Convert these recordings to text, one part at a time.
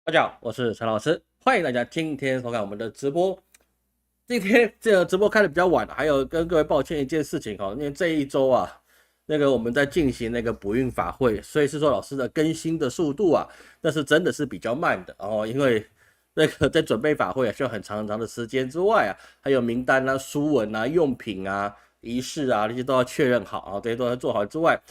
大家好，我是陈老师，欢迎大家今天收看我们的直播。今天这个直播开的比较晚，还有跟各位抱歉一件事情哈，因为这一周啊，我们在进行那个补运法会，所以是说老师的更新的速度啊，那是真的是比较慢的哦，因为在准备法会啊，需要很长的时间之外啊，还有名单啊、书文啊、用品啊、仪式啊，这些都要确认好啊，这些都要做好之外。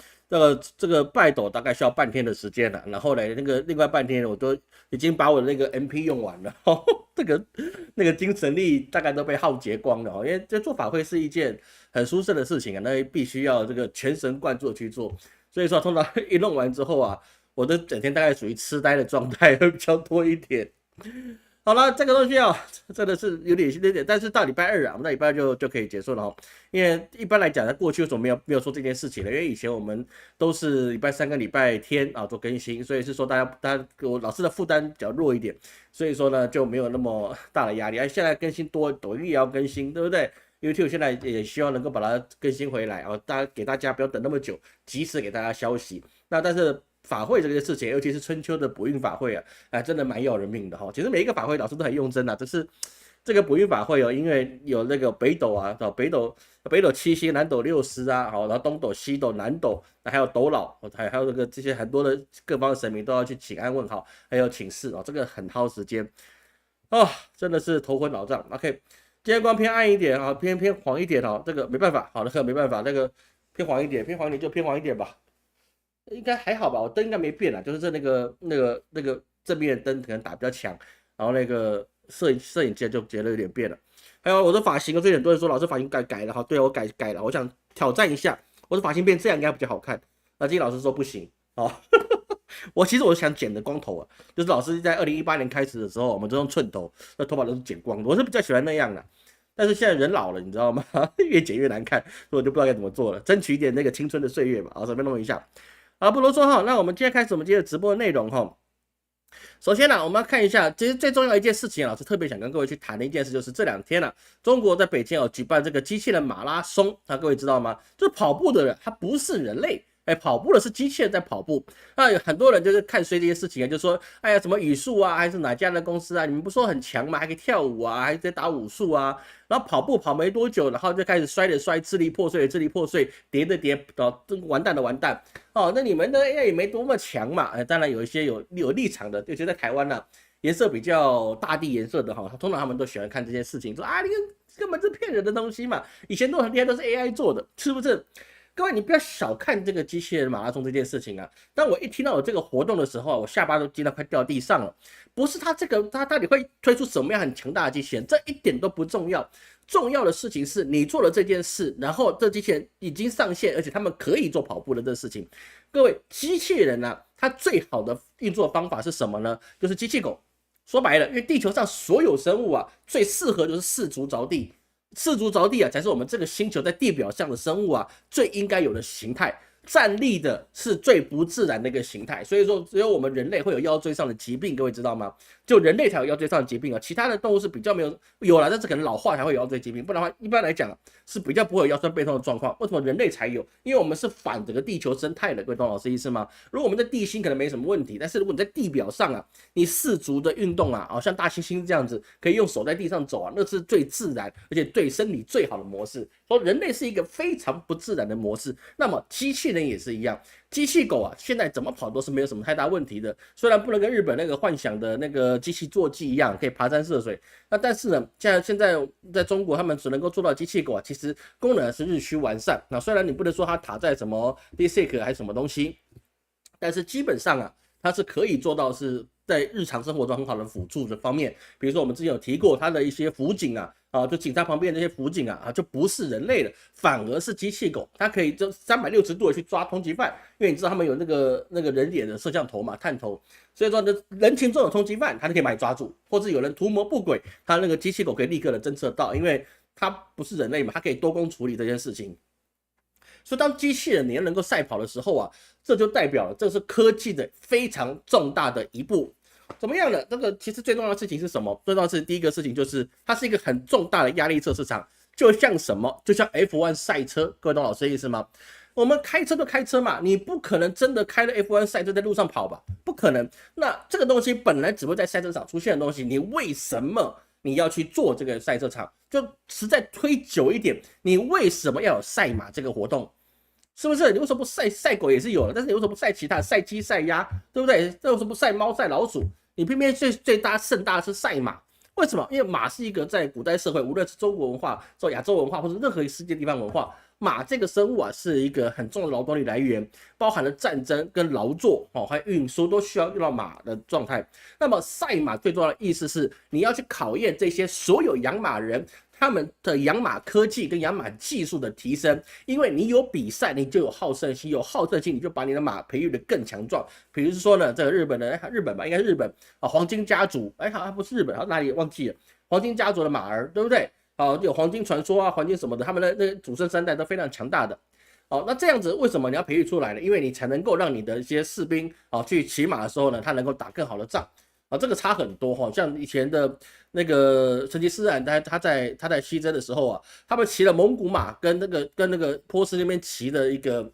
这个拜斗大概需要半天的时间了，然后呢，另外半天我都已经把我的那个 MP 用完了，这个精神力大概都被耗竭光了，因为这做法会是一件很舒适的事情啊，那必须要这个全神贯注去做，所以说通常一弄完之后啊，我的整天大概属于痴呆的状态会比较多一点。好了，这个东西啊，真的是有点，但是到礼拜二啊，我们到礼拜二就可以结束了哈。因为一般来讲，在过去为什么没有说这件事情呢？因为以前我们都是礼拜三跟礼拜天啊做更新，所以是说大家我老师的负担比较弱一点，所以说呢就没有那么大的压力。现在更新多，抖音也要更新，对不对？YouTube 现在也希望能够把它更新回来啊，给大家不要等那么久，及时给大家消息。那但是法会这个事情，尤其是春秋的补运法会啊，真的蛮要人命的哈。其实每一个法会老师都很用真啊，只是这个补运法会哦，因为有那个北斗啊，北斗七星，南斗六师啊，好，然后东斗、西斗、南斗，还有斗老，还有这些很多的各方的神明都要去请安问好，还有请示哦，这个很耗时间哦，真的是头昏脑胀。OK，今天光偏暗一点啊，偏黄一点哦，这个没办法，好的，没办法，偏黄一点，偏黄一点就偏黄一点吧。应该还好吧，我灯应该没变啦，就是那个正面的灯可能打比较强，然后那个摄影机就觉得有点变了。还有我的发型，所以很多人说老师发型改了哈，对我改了，我想挑战一下，我的发型变这样应该比较好看。那金老师说不行哦，其实我想剪的光头啊，就是老师在2018年开始的时候，我们都用寸头，那头发都是剪光的，我是比较喜欢那样的。但是现在人老了，你知道吗？越剪越难看，所以我就不知道该怎么做了，争取一点那个青春的岁月吧。好，随便弄一下。好，不啰嗦哈，那我们今天开始我们今天的直播的内容哈。首先呢，我们要看一下，其实最重要的一件事情，老师特别想跟各位去谈的一件事，就是这2天呢，中国在北京有举办这个机器人马拉松，各位知道吗？就是跑步的人，他不是人类。跑步的是机器人在跑步。那有很多人就是看衰这些事情啊，就说，哎呀，什么语速啊，还是哪家的公司啊，你们不说很强吗？还可以跳舞啊，还在打武术啊，然后跑步跑没多久，然后就开始摔的摔，支离破碎的支离破碎，跌的跌，哦，完蛋的完蛋。哦，那你们的 AI 也没多么强嘛，当然有一些有立场的，尤其在台湾呢、颜色比较大地颜色的哈，通常他们都喜欢看这件事情，说啊，你根本是骗人的东西嘛，以前都很厉害，都是 AI 做的，是不是？各位，你不要小看这个机器人马拉松这件事情啊！当我一听到有这个活动的时候，我下巴都惊到快掉地上了。不是它到底会推出什么样很强大的机器人，这一点都不重要。重要的事情是你做了这件事，然后这机器人已经上线，而且他们可以做跑步的这事情。各位，机器人啊，它最好的运作方法是什么呢？就是机器狗。说白了，因为地球上所有生物啊，最适合就是四足着地。四足着地啊，才是我们这个星球在地表上的生物啊最应该有的形态。站立的是最不自然的一个形态，所以说只有我们人类会有腰椎上的疾病，各位知道吗？就人类才有腰椎上的疾病啊，其他的动物是比较没有了，但是可能老化才会有腰椎疾病，不然的话一般来讲是比较不会有腰酸背痛的状况。为什么人类才有？因为我们是反整个地球生态的，各位懂老师意思吗？如果我们在地心可能没什么问题，但是如果你在地表上啊，你四足的运动啊，像大猩猩这样子可以用手在地上走啊，那是最自然而且对身体最好的模式。说人类是一个非常不自然的模式，那么机器人也是一样，机器狗啊，现在怎么跑都是没有什么太大问题的。虽然不能跟日本那个幻想的那个机器坐骑一样可以爬山涉水，那但是呢，现在在中国他们只能够做到机器狗啊，其实功能是日趋完善。那虽然你不能说它塔在什么 DeepSeek 还是什么东西，但是基本上啊，它是可以做到是在日常生活中很好的辅助的方面。比如说我们之前有提过它的一些辅警啊，就警察旁边的那些辅警啊，就不是人类的，反而是机器狗，它可以就360度的去抓通缉犯，因为你知道他们有那个人脸的摄像头嘛，探头，所以说人群中有通缉犯，它就可以把你抓住，或者有人图谋不轨，它那个机器狗可以立刻的侦测到，因为它不是人类嘛，它可以多工处理这件事情。所以当机器人也能够赛跑的时候啊，这就代表了这是科技的非常重大的一步。怎么样呢？这个其实最重要的事情是什么？最重要的是第一个事情就是它是一个很重大的压力测试场，就像什么？就像 F1 赛车，各位懂老师的意思吗？我们开车就开车嘛，你不可能真的开了 F1 赛车在路上跑吧？不可能。那这个东西本来只会在赛车场出现的东西，你为什么你要去做这个赛车场？就实在推久一点，你为什么要有赛马这个活动？是不是？你为什么不赛狗也是有的，但是你为什么不赛其他赛鸡、赛鸭，对不对？为什么不赛猫、赛老鼠？你偏偏最大盛大的是赛马，为什么？因为马是一个在古代社会，无论是中国文化、做亚洲文化，或者任何世界地方文化，马这个生物啊是一个很重要的劳动力来源，包含了战争跟劳作还有运输都需要用到马的状态。那么赛马最重要的意思是，你要去考验这些所有养马人。他们的养马科技跟养马技术的提升，因为你有比赛，你就有好胜心，有好胜心，你就把你的马培育的更强壮。比如说呢，这个日本吧，应该是日本啊，黄金家族，好像不是日本，哪里忘记了？黄金家族的马儿，对不对？有黄金传说啊，黄金什么的，他们的那个祖孙三代都非常强大的。那这样子为什么你要培育出来呢？因为你才能够让你的一些士兵去骑马的时候呢，他能够打更好的仗。这个差很多像以前的那个成吉思汗，他在西征的时候啊，他们骑了蒙古马，跟那个波斯那边骑的一个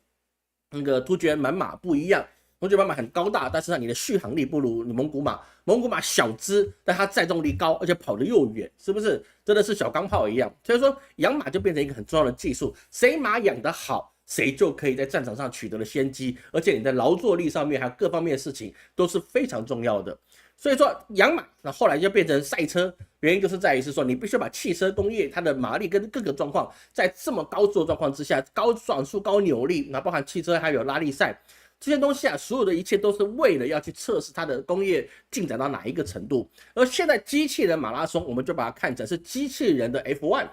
那个突厥蛮马不一样。突厥蛮马很高大，但是你的续航力不如你蒙古马。蒙古马小只，但它载重力高，而且跑得又远，是不是？真的是小钢炮一样。所以说养马就变成一个很重要的技术，谁马养得好，谁就可以在战场上取得了先机，而且你在劳作力上面还有各方面的事情都是非常重要的。所以说养马，那后来就变成赛车，原因就是在于是说，你必须把汽车工业它的马力跟各个状况，在这么高速的状况之下，高转速、高扭力，那包含汽车还有拉力赛这些东西啊，所有的一切都是为了要去测试它的工业进展到哪一个程度。而现在机器人马拉松，我们就把它看成是机器人的 F1。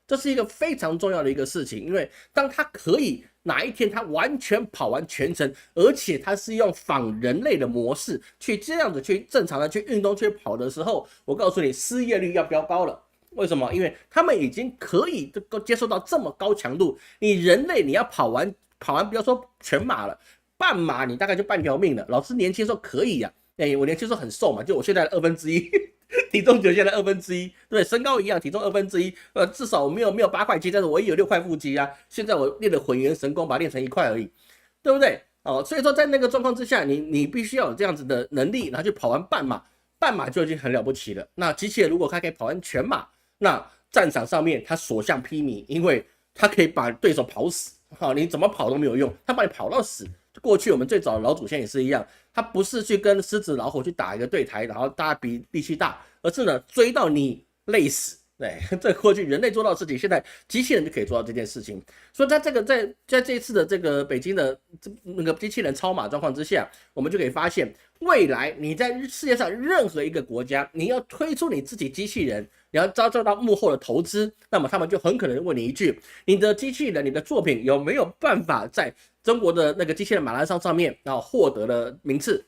这是一个非常重要的一个事情，因为当它可以哪一天它完全跑完全程，而且它是用仿人类的模式去这样子去正常的去运动去跑的时候，我告诉你失业率要飙高了。为什么？因为他们已经可以接受到这么高强度，你人类你要跑完，不要说全马了，半马你大概就半条命了。老师年轻时候可以啊，我年轻时候很瘦嘛，就我现在的1/2。体重就现在1/2，对，身高一样，体重1/2，至少我没有8块肌，但是我也有6块腹肌啊。现在我练的混元神功，把它练成1块而已，对不对？所以说在那个状况之下，你必须要有这样子的能力，然后去跑完半马，半马就已经很了不起了。那机器人如果它可以跑完全马，那战场上面它所向披靡，因为它可以把对手跑死，你怎么跑都没有用，它把你跑到死。过去我们最早的老祖先也是一样，他不是去跟狮子老虎去打一个对台，然后大家比力气大，而是呢追到你累死。对，这过去人类做到的事情，现在机器人就可以做到这件事情。所以在这个在这一次的这个北京的那个机器人超马状况之下，我们就可以发现，未来你在世界上任何一个国家，你要推出你自己机器人，你要遭受到幕后的投资，那么他们就很可能问你一句：你的机器人、你的作品有没有办法在中国的那个机器人马拉松上面获得了名次？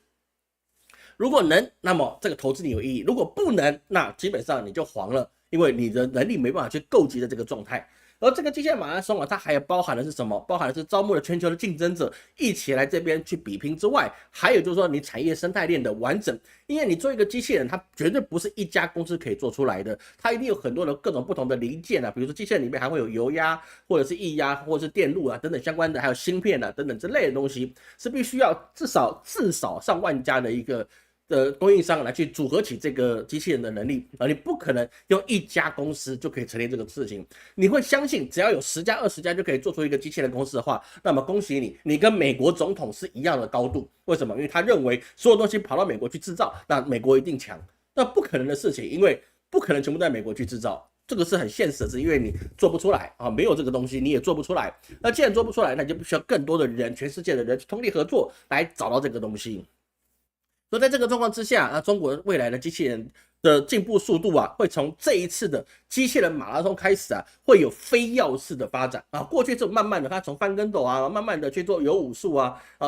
如果能，那么这个投资你有意义；如果不能，那基本上你就黄了，因为你的能力没办法去够及的这个状态。而这个机械人马拉松啊，它还有包含的是什么？包含的是招募了全球的竞争者一起来这边去比拼之外，还有就是说你产业生态链的完整。因为你做一个机器人，它绝对不是一家公司可以做出来的，它一定有很多的各种不同的零件啊，比如说机器人里面还会有油压，或者是液压，或者是电路啊等等相关的，还有芯片啊等等之类的东西，是必须要至少上万家的一个供应商来去组合起这个机器人的能力，你不可能用一家公司就可以成立这个事情。你会相信只要有10家20家就可以做出一个机器人公司的话，那么恭喜你，你跟美国总统是一样的高度。为什么？因为他认为所有东西跑到美国去制造，那美国一定强。那不可能的事情，因为不可能全部在美国去制造，这个是很现实的，是因为你做不出来没有这个东西你也做不出来。那既然做不出来，那你就必须要更多的人，全世界的人通力合作来找到这个东西。所以在这个状况之下，那中国未来的机器人的进步速度会从这一次的机器人马拉松开始会有非要式的发展过去就慢慢的，它从翻跟斗慢慢的去做有武术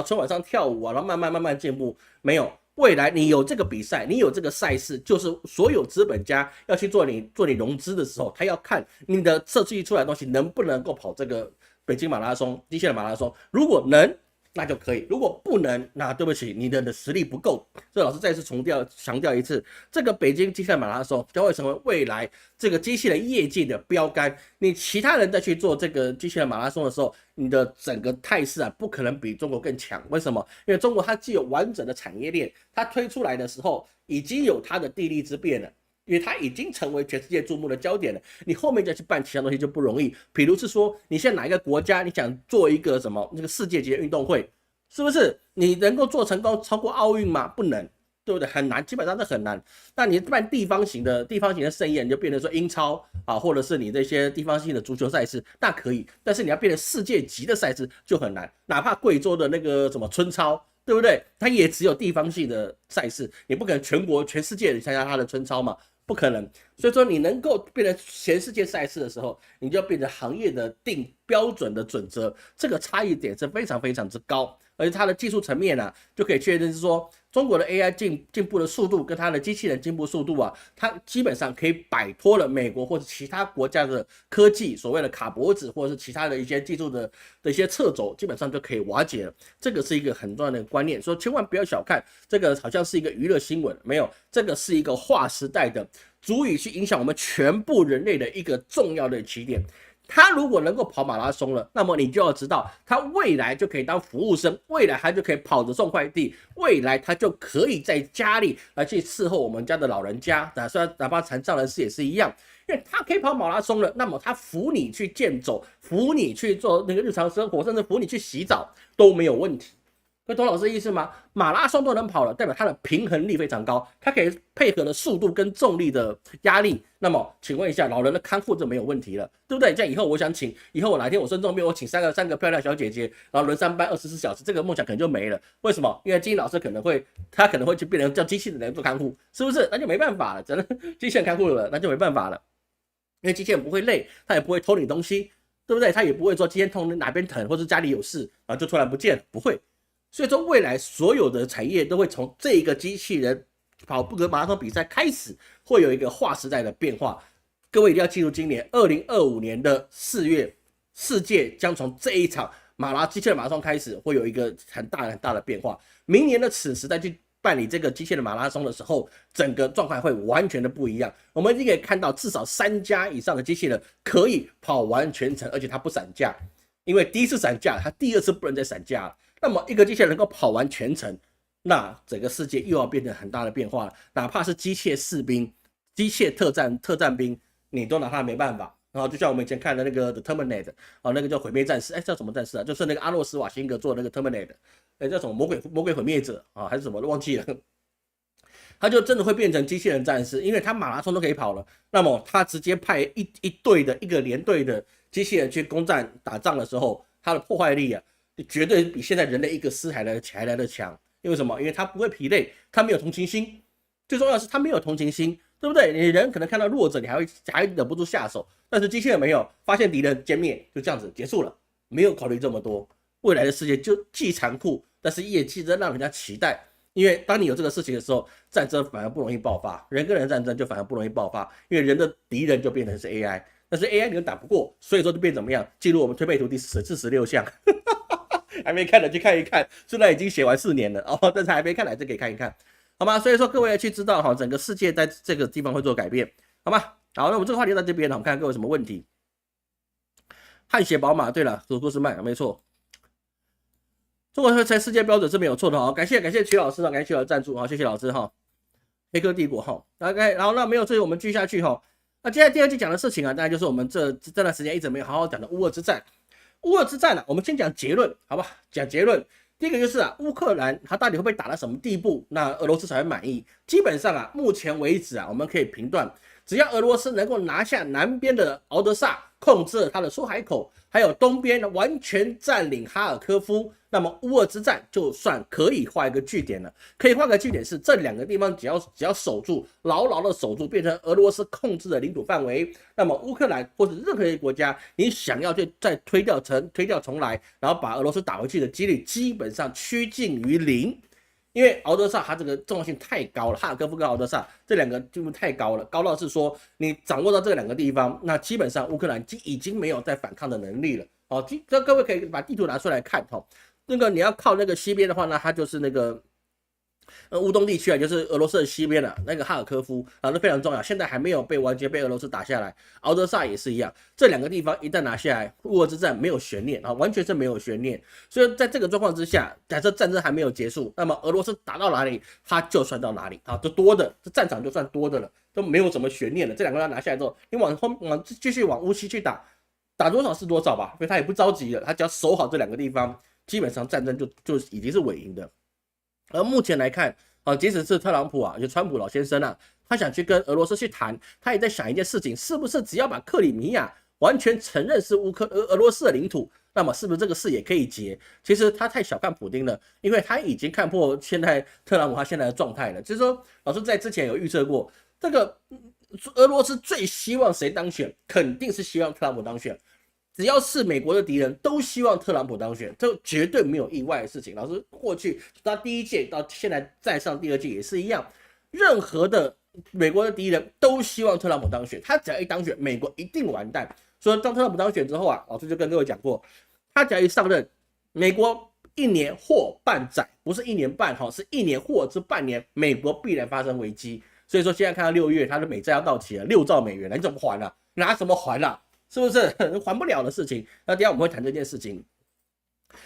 春晚上跳舞然后慢慢进步。没有，未来你有这个比赛，你有这个赛事，就是所有资本家要去做你融资的时候，他要看你的设计出来的东西能不能够跑这个北京马拉松、机器人马拉松。如果能，那就可以。如果不能，那对不起，你的实力不够。所以老师再次强调一次，这个北京机器人马拉松将会成为未来这个机器人业界的标杆。你其他人再去做这个机器人马拉松的时候，你的整个态势不可能比中国更强。为什么？因为中国它既有完整的产业链，它推出来的时候已经有它的地利之便了。因为它已经成为全世界注目的焦点了，你后面再去办其他东西就不容易。比如是说，你现在哪一个国家，你想做一个什么那个世界级的运动会，是不是？你能够做成功超过奥运吗？不能，对不对？很难，基本上是很难。那你办地方型的盛宴，你就变成说英超或者是你这些地方性的足球赛事，那可以。但是你要变成世界级的赛事就很难，哪怕贵州的那个什么春超。对不对？它也只有地方性的赛事，你不可能全世界参加它的春超嘛。不可能，所以说你能够变成全世界赛事的时候，你就要变成行业的定标准的准则，这个差异点是非常非常之高，而且它的技术层面就可以确认是说，中国的 AI 进步的速度跟它的机器人进步速度它基本上可以摆脱了美国或者其他国家的科技所谓的卡脖子或者是其他的一些技术的一些掣肘，基本上就可以瓦解了。这个是一个很重要的观念，所以千万不要小看这个，好像是一个娱乐新闻，没有，这个是一个划时代的。足以去影响我们全部人类的一个重要的起点。他如果能够跑马拉松了，那么你就要知道，他未来就可以当服务生，未来他就可以跑着送快递，未来他就可以在家里来去伺候我们家的老人家，哪怕残障人士也是一样，因为他可以跑马拉松了，那么他扶你去健走，扶你去做那个日常生活，甚至扶你去洗澡都没有问题。会懂老师的意思吗？马拉松都能跑了，代表它的平衡力非常高，它可以配合的速度跟重力的压力。那么，请问一下，老人的看护就没有问题了，对不对？这样以后我想请，以后我哪天我生重病，我请三个漂亮小姐姐，然后轮3班24小时，这个梦想可能就没了。为什么？因为金老师可能会去变成叫机器人来做看护，是不是？那就没办法了，真的机器人看护了，那就没办法了，因为机器人不会累，它也不会偷你东西，对不对？它也不会说今天痛哪边疼，或者家里有事，然后就突然不见了，不会。所以说，未来所有的产业都会从这个机器人跑步跟马拉松比赛开始，会有一个划时代的变化。各位一定要记住，今年2025年的4月，世界将从这一场机器人马拉松开始，会有一个很大的变化。明年的此时再去办理这个机器人马拉松的时候，整个状况会完全的不一样。我们一定可以看到，至少3家以上的机器人可以跑完全程，而且它不散架，因为第一次散架，它第2次不能再散架了。那么一个机器人能够跑完全程，那整个世界又要变成很大的变化了。哪怕是机械士兵、机械特战兵，你都拿它没办法。然后就像我们以前看的那个 The Terminator 那个叫毁灭战士，叫什么战士啊？就是那个阿诺斯瓦辛格做的那个 Terminator，叫什么魔鬼毁灭者还是什么忘记了。他就真的会变成机器人战士，因为他马拉松都可以跑了。那么他直接派一队的一个连队的机器人去攻占打仗的时候，他的破坏力绝对比现在人类一个师还来的强。因为什么？因为他不会疲累，他没有同情心。最重要的是他没有同情心，对不对？你人可能看到弱者，你还忍不住下手，但是机器人没有，发现敌人歼灭，就这样子结束了，没有考虑这么多。未来的世界就既残酷，但是也既让人家期待。因为当你有这个事情的时候，战争反而不容易爆发，人跟人战争就反而不容易爆发，因为人的敌人就变成是 AI。但是 AI 你又打不过，所以说就变怎么样？进入我们推背图第46项，还没看的去看一看。虽然已经写完4年了但是还没看的还是可以看一看，好吗？所以说各位要去知道整个世界在这个地方会做改变，好吗？好，那我们这个话题到这边，我们看各位有什么问题。汗血宝马，对了，主故事慢，没错。中国才世界标准是没有错的感谢曲老师感谢曲老师赞助谢谢老师黑客帝国OK， 然后那没有，所以我们继续下去那接下来第2季讲的事情当然就是我们这段时间一直没有好好讲的乌俄之战。乌俄之战我们先讲结论，好吧？讲结论，第一个就是乌克兰它到底会不会打到什么地步，那俄罗斯才会满意？基本上目前为止我们可以评断，只要俄罗斯能够拿下南边的敖德萨，控制了它的出海口，还有东边完全占领哈尔科夫，那么乌俄之战就算可以画一个句点了。可以画个句点是这2个地方只要守住，牢牢的守住，变成俄罗斯控制的领土范围，那么乌克兰或者任何一个国家，你想要再推掉重来，然后把俄罗斯打回去的几率基本上趋近于0。因为敖德萨它这个重要性太高了，哈尔科夫跟敖德萨这2个就太高了，高到是说你掌握到这2个地方，那基本上乌克兰已经没有再反抗的能力了。各位可以把地图拿出来看那个你要靠那个西边的话呢，它就是那个乌东地区啊，就是俄罗斯的西边啊，那个哈尔科夫啊，那非常重要。现在还没有完全被俄罗斯打下来，敖德萨也是一样。这两个地方一旦拿下来，乌俄之战没有悬念啊，完全是没有悬念。所以在这个状况之下，假设战争还没有结束，那么俄罗斯打到哪里，他就算到哪里啊，这多的，这战场就算多的了，都没有什么悬念了。这两个要拿下来之后，你往继续往乌西去打，打多少是多少吧，所以他也不着急了，他只要守好这两个地方，基本上战争就已经是稳赢的。而目前来看，即使是特朗普啊，就川普老先生啊，他想去跟俄罗斯去谈，他也在想一件事情，是不是只要把克里米亚完全承认是俄罗斯的领土，那么是不是这个事也可以结？其实他太小看普丁了，因为他已经看破现在特朗普他现在的状态了。就是说，老师在之前有预测过，这个俄罗斯最希望谁当选，肯定是希望特朗普当选。只要是美国的敌人，都希望特朗普当选，这绝对没有意外的事情。老师过去到第一届到现在再上第二届也是一样，任何的美国的敌人都希望特朗普当选，他只要一当选，美国一定完蛋。所以当特朗普当选之后啊，老师就跟各位讲过，他只要一上任，美国1年或半载，不是1年半哈，是1年或是半年，美国必然发生危机。所以说现在看到6月，他的美债要到期了，6兆美元了，你怎么还啊？拿什么还啊？是不是还不了的事情？那等一下我们会谈这件事情。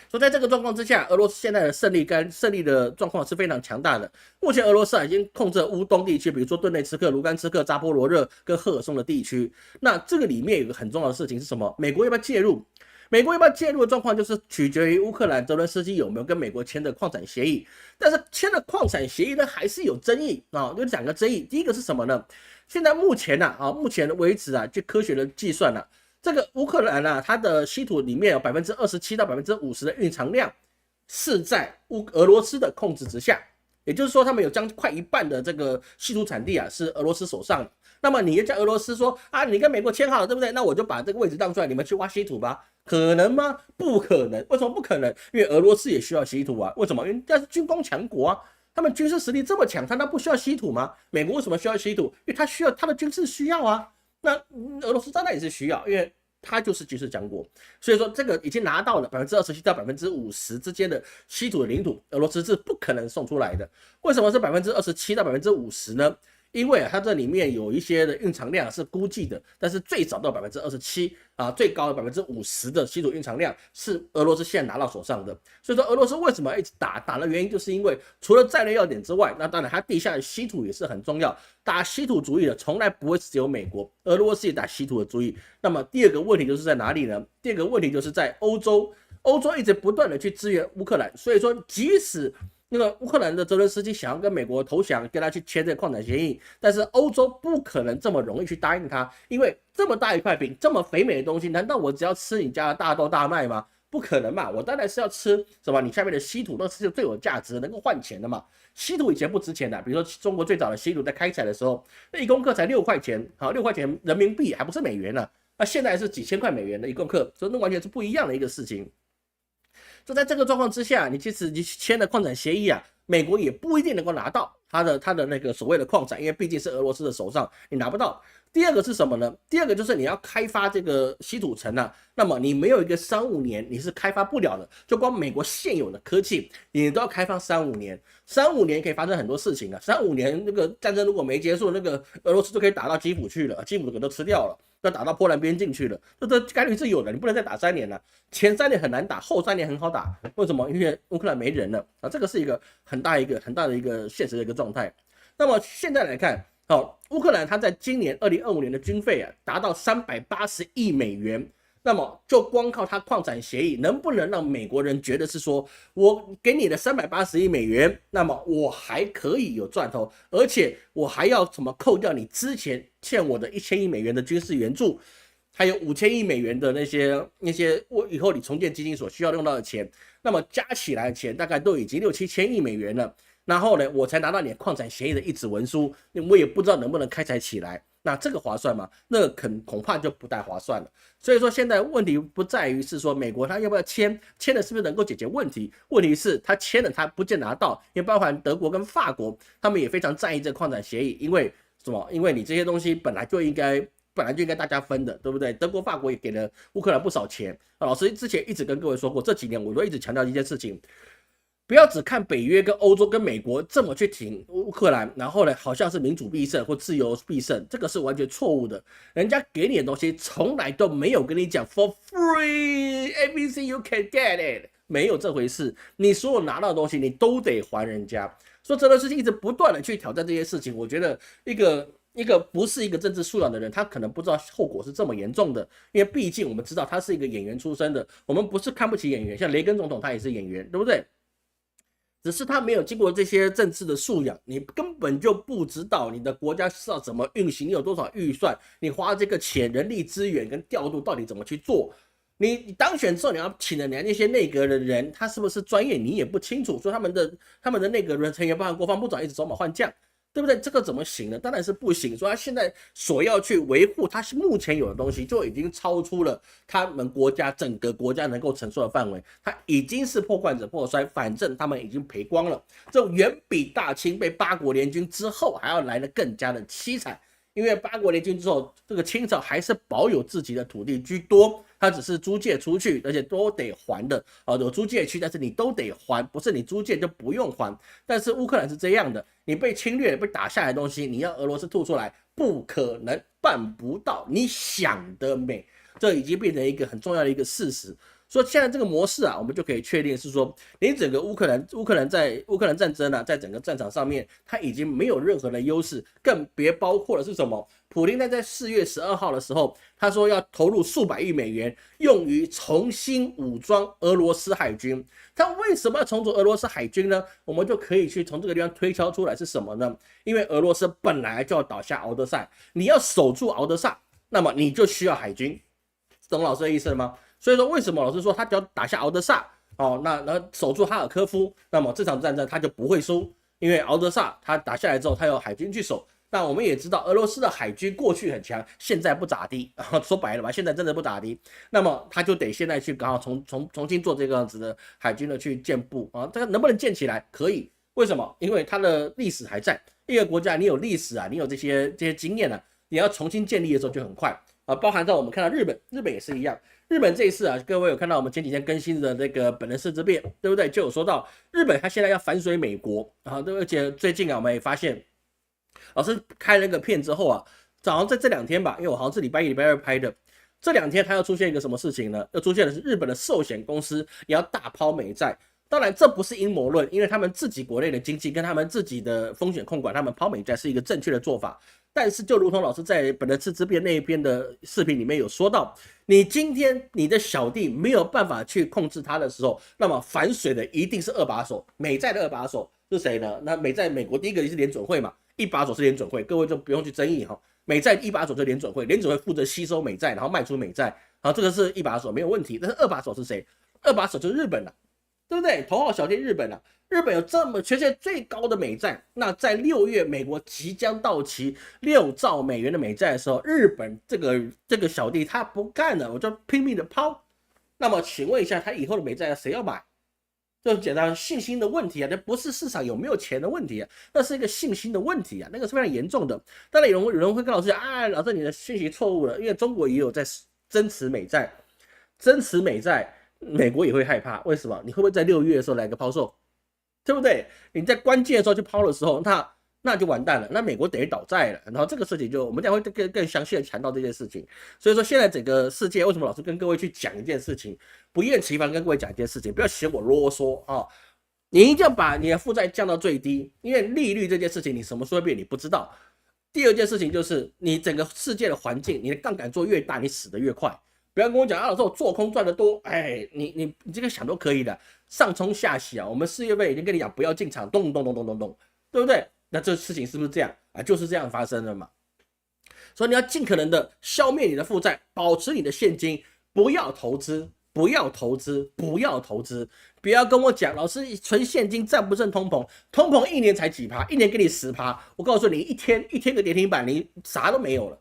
所以在这个状况之下，俄罗斯现在的胜利的状况是非常强大的。目前俄罗斯已经控制了乌东地区，比如说顿内茨克、卢甘斯克、扎波罗热跟赫尔松的地区。那这个里面有个很重要的事情是什么？美国要不要介入？美国要不要介入的状况，就是取决于乌克兰泽伦斯基有没有跟美国签的矿产协议。但是签了矿产协议呢，还是有争议啊，有2个争议。第一个是什么呢？现在目前目前为止啊，就科学的计算啊，这个乌克兰啊，它的稀土里面有27%到50%的蕴藏量是在俄罗斯的控制之下，也就是说，他们有快一半的这个稀土产地啊是俄罗斯手上的。那么你也叫俄罗斯说啊，你跟美国签好了，对不对？那我就把这个位置让出来，你们去挖稀土吧。可能吗？不可能。为什么不可能？因为俄罗斯也需要稀土啊。为什么？因为那是军工强国啊，他们军事实力这么强，他不需要稀土吗？美国为什么需要稀土？因为他需要他的军事需要啊。那俄罗斯当然也是需要，因为它就是军事强国。所以说这个已经拿到了27%到50%之间的稀土的领土，俄罗斯是不可能送出来的。为什么是27%到50%呢？因为它这里面有一些的蕴藏量是估计的，但是最少到27%啊，最高的50%的稀土蕴藏量是俄罗斯现在拿到手上的。所以说俄罗斯为什么一直打的原因，就是因为除了战略要点之外，那当然它地下的稀土也是很重要。打稀土主义的从来不会只有美国，俄罗斯也打稀土的主意。那么第二个问题就是在哪里呢？第二个问题就是在欧洲，欧洲一直不断的去支援乌克兰，所以说即使那个乌克兰的泽伦斯基想要跟美国投降，跟他去签这个矿产协议，但是欧洲不可能这么容易去答应他，因为这么大一块饼，这么肥美的东西，难道我只要吃你家的大豆大麦吗？不可能嘛，我当然是要吃什么？你下面的稀土，那是最有价值的，能够换钱的嘛。稀土以前不值钱的，比如说中国最早的稀土在开采的时候，那1公克才6块钱，好，6块钱人民币，还不是美元呢。那现在是几千块美元的1公克，所以那完全是不一样的一个事情。就在这个状况之下，你即使你签了矿产协议啊，美国也不一定能够拿到它的那个所谓的矿产，因为毕竟是俄罗斯的手上，你拿不到。第二个是什么呢？第二个就是你要开发这个稀土城啊，那么你没有一个3-5年，你是开发不了的。就光美国现有的科技，你都要开发3-5年，3-5年可以发生很多事情啊。3-5年那个战争如果没结束，那个俄罗斯就可以打到基辅去了，基辅可能都吃掉了。要打到波兰边境去了，这概率是有的，你不能再打3年了。前3年很难打，后3年很好打。为什么？因为乌克兰没人了啊，这个是一个很大的一个现实的一个状态。那么现在来看，乌克兰它在今年2025年的军费啊，达到380亿美元。那么就光靠它矿产协议，能不能让美国人觉得是说，我给你的380亿美元，那么我还可以有赚头，而且我还要怎么扣掉你之前欠我的1000亿美元的军事援助，还有5000亿美元的那些我以后你重建基金所需要用到的钱，那么加起来的钱大概都已经6-7千亿美元了。然后呢，我才拿到你的矿产协议的一纸文书，我也不知道能不能开采起来。那这个划算吗？那恐怕就不太划算了。所以说现在问题不在于是说美国他要不要签，签了是不是能够解决问题？问题是他签了他不见拿到，因为包含德国跟法国，他们也非常在意这个矿产协议，因为什么？因为你这些东西本来就应该本来就应该大家分的，对不对？德国、法国也给了乌克兰不少钱。老师之前一直跟各位说过，这几年我都一直强调一件事情。不要只看北约跟欧洲跟美国这么去挺乌克兰，然后呢，好像是民主必胜或自由必胜，这个是完全错误的。人家给你的东西从来都没有跟你讲 for free everything you can get it， 没有这回事。你所有拿到的东西，你都得还人家。所以这个事情一直不断的去挑战这些事情，我觉得一个不是一个政治素养的人，他可能不知道后果是这么严重的。因为毕竟我们知道他是一个演员出身的，我们不是看不起演员，像雷根总统他也是演员，对不对？只是他没有经过这些政治的素养，你根本就不知道你的国家是要怎么运行，你有多少预算，你花这个钱、人力资源跟调度到底怎么去做。你当选之后，你要请的那些内阁的人，他是不是专业，你也不清楚。说他们的内阁成员，包含国防部长一直走马换将，对不对？这个怎么行呢？当然是不行。所以他现在所要去维护他目前有的东西，就已经超出了他们国家整个国家能够承受的范围。他已经是破罐子破摔，反正他们已经赔光了。这远比大清被八国联军之后还要来得更加的凄惨。因为八国联军之后，这个清朝还是保有自己的土地居多，它只是租借出去，而且都得还的。有租借区，但是你都得还，不是你租借就不用还。但是乌克兰是这样的，你被侵略、被打下来的东西，你要俄罗斯吐出来，不可能，办不到。你想得美，这已经变成一个很重要的一个事实。所以现在这个模式啊，我们就可以确定是说，你整个乌克兰战争啊，在整个战场上面，它已经没有任何的优势，更别包括的是什么？普丁在4月12号的时候，他说要投入数百亿美元，用于重新武装俄罗斯海军。他为什么要重组俄罗斯海军呢？我们就可以去从这个地方推敲出来是什么呢？因为俄罗斯本来就要倒下敖德萨，你要守住敖德萨，那么你就需要海军，懂老师的意思了吗？所以说，为什么老师说他只要打下敖德萨，那守住哈尔科夫，那么这场战争他就不会输，因为敖德萨他打下来之后，他有海军去守。那我们也知道，俄罗斯的海军过去很强，现在不咋地，说白了吧，现在真的不咋地。那么他就得现在去刚好重新做这个样子的海军的去建部啊，这个能不能建起来？可以，为什么？因为它的历史还在。一个国家你有历史啊，你有这些经验啊，你要重新建立的时候就很快啊。包含到我们看到日本也是一样。日本这一次啊，各位有看到我们前几天更新的那个本能寺之变，对不对？就有说到日本他现在要反水美国啊，而且最近啊，我们也发现，老师开了那个片之后啊，早上在这2天吧，因为我好像是礼拜1、礼拜2拍的，这2天他要出现一个什么事情呢？要出现的是日本的寿险公司也要大抛美债。当然，这不是阴谋论，因为他们自己国内的经济跟他们自己的风险控管，他们抛美债是一个正确的做法。但是，就如同老师在本能寺之变那一篇的视频里面有说到，你今天你的小弟没有办法去控制他的时候，那么反水的一定是2把手，美债的2把手是谁呢？那美债美国第一个是联准会嘛，1把手是联准会，各位就不用去争议哈。美债1把手就是联准会，联准会负责吸收美债，然后卖出美债，好，这个是1把手没有问题。但是2把手是谁？2把手就是日本了。对不对？头号小弟日本啊，日本有这么全世界最高的美债，那在6月美国即将到期6兆美元的美债的时候，日本这个小弟他不干了，我就拼命的抛。那么请问一下，他以后的美债谁要买？就简单信心的问题啊，这不是市场有没有钱的问题啊，那是一个信心的问题啊，那个是非常严重的。当然有人会跟老师讲啊，老师你的信息错误了，因为中国也有在增持美债，美国也会害怕，为什么？你会不会在6月的时候来个抛售，对不对？你在关键的时候去抛的时候，那就完蛋了，那美国等于倒债了。然后这个事情就我们将会更详细的谈到这件事情。所以说现在整个世界为什么老师跟各位去讲一件事情，不厌其烦跟各位讲一件事情，不要嫌我啰嗦啊！你一定要把你的负债降到最低，因为利率这件事情你什么时候变你不知道。第二件事情就是你整个世界的环境，你的杠杆做越大，你死得越快。不要跟我讲啊，老师我做空赚得多，哎，你这个想都可以的，上冲下洗啊，我们4月份已经跟你讲不要进场，咚，对不对？那这事情是不是这样啊？就是这样发生的嘛。所以你要尽可能的消灭你的负债，保持你的现金，不要投资，不要跟我讲，老师存现金占不占通膨？通膨1年才几趴，1年给你10%，我告诉你，一天个跌停板，你啥都没有了，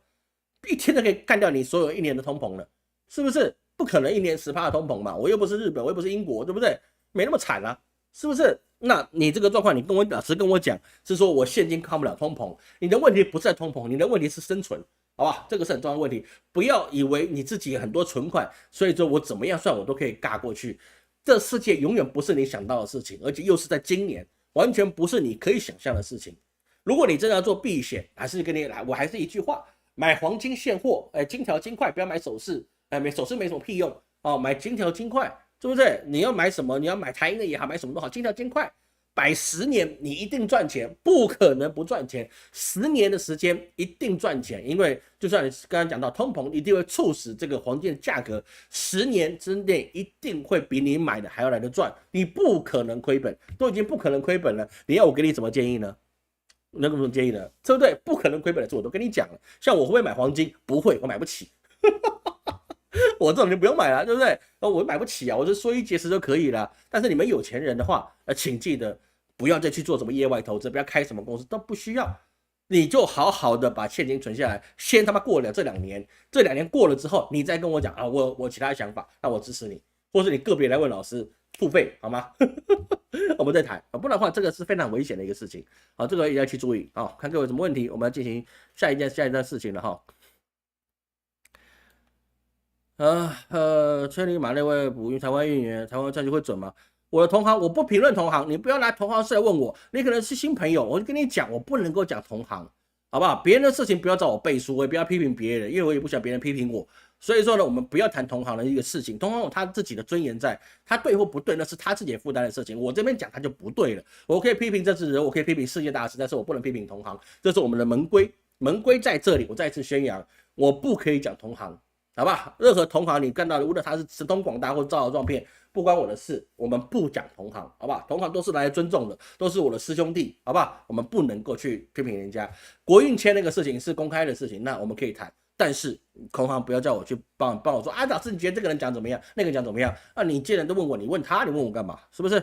一天就可以干掉你所有1年的通膨了。是不是不可能1年10%的通膨嘛？我又不是日本，我又不是英国，对不对？没那么惨啊，是不是？那你这个状况，你老师跟我讲是说我现金抗不了通膨，你的问题不是在通膨，你的问题是生存，好吧？这个是很重要的问题，不要以为你自己有很多存款，所以说我怎么样算我都可以嘎过去。这世界永远不是你想到的事情，而且又是在今年，完全不是你可以想象的事情。如果你真的要做避险，还是跟你来，我还是一句话，买黄金现货，金条金块，不要买首饰，首饰没什么屁用哦，买金条金块，对不对？你要买什么？你要买台银的也好，买什么都好，金条金块。摆10年，你一定赚钱，不可能不赚钱。10年的时间一定赚钱，因为就像你刚刚讲到，通膨一定会促使这个黄金的价格10年之内一定会比你买的还要来得赚，你不可能亏本，都已经不可能亏本了，你要我给你怎么建议呢？那怎么建议呢？对不对？不可能亏本的事我都跟你讲了。像我会不会买黄金？不会，我买不起。我这种就不用买了，对不对？我买不起啊，我就说一节食就可以了。但是你们有钱人的话，请记得不要再去做什么业外投资，不要开什么公司，都不需要。你就好好的把现金存下来，先他妈过了这2年，这2年过了之后，你再跟我讲啊，我其他的想法，那我支持你，或是你个别来问老师付费好吗？我们再谈，不然的话这个是非常危险的一个事情。好，这个也要去注意啊。看各位有什么问题，我们要进行下一件事情了哈。千里马那位捕鱼台湾运营，台湾战绩会准吗？我的同行我不评论同行，你不要拿同行事来问我，你可能是新朋友，我就跟你讲，我不能够讲同行，好不好？别人的事情不要找我背书，我也不要批评别人，因为我也不想别人批评我。所以说呢，我们不要谈同行的一个事情，同行有他自己的尊严在，他对或不对那是他自己负担的事情，我这边讲他就不对了。我可以批评政治人，我可以批评世界大事，但是我不能批评同行，这是我们的门规，门规在这里，我再次宣扬，我不可以讲同行。好吧，任何同行你看到的，无论他是神通广大或造谣撞骗，不关我的事，我们不讲同行，好吧？同行都是来尊重的，都是我的师兄弟，好吧？我们不能够去批评人家。国运签那个事情是公开的事情，那我们可以谈，但是同行不要叫我去帮我说啊，老师你觉得这个人讲怎么样，那个人讲怎么样？啊，你既然都问我，你问他，你问我干嘛？是不是？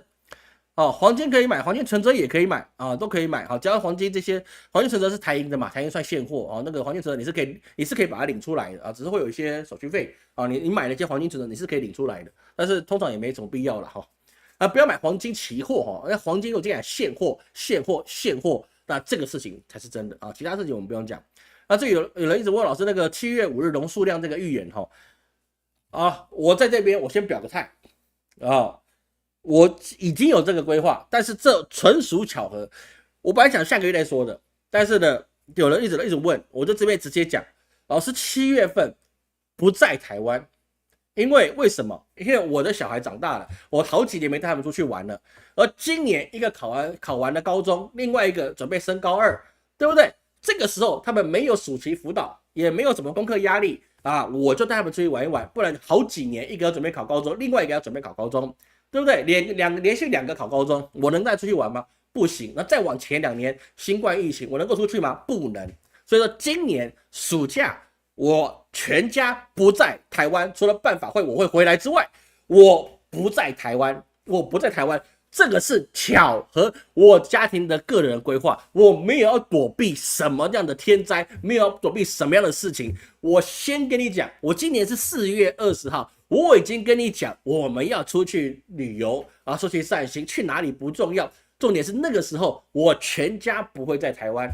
哦，黄金可以买，黄金存折也可以买啊，都可以买。好，只要黄金这些，黄金存折是台银的嘛，台银算现货哦。那个黄金存折你是可以把它领出来的啊，只是会有一些手续费啊。你买了一些黄金存折，你是可以领出来的，但是通常也没什么必要了哈。啊，不要买黄金期货哈，那黄金我讲现货，那这个事情才是真的啊，其他事情我们不用讲。那这有人一直问老师那个7月5日龙数量这个预言哈，啊，我在这边我先表个态啊。我已经有这个规划，但是这纯属巧合。我本来想下个月再说的，但是呢，有人一直问，我就这边直接讲，老师7月份不在台湾，为什么？因为我的小孩长大了，我好几年没带他们出去玩了，而今年一个考完了高中，另外一个准备升高2，对不对？这个时候他们没有暑期辅导，也没有什么功课压力啊，我就带他们出去玩一玩，不然好几年一个要准备考高中，另外一个要准备考高中。对不对？连续2个考高中，我能带出去玩吗？不行。那再往前2年，新冠疫情，我能够出去吗？不能。所以说，今年暑假我全家不在台湾，除了办法会我会回来之外，我不在台湾，这个是巧合，我家庭的个人规划，我没有要躲避什么样的天灾，没有要躲避什么样的事情。我先跟你讲，我今年是4月20号。我已经跟你讲，我们要出去旅游啊，出去散心，去哪里不重要，重点是那个时候我全家不会在台湾，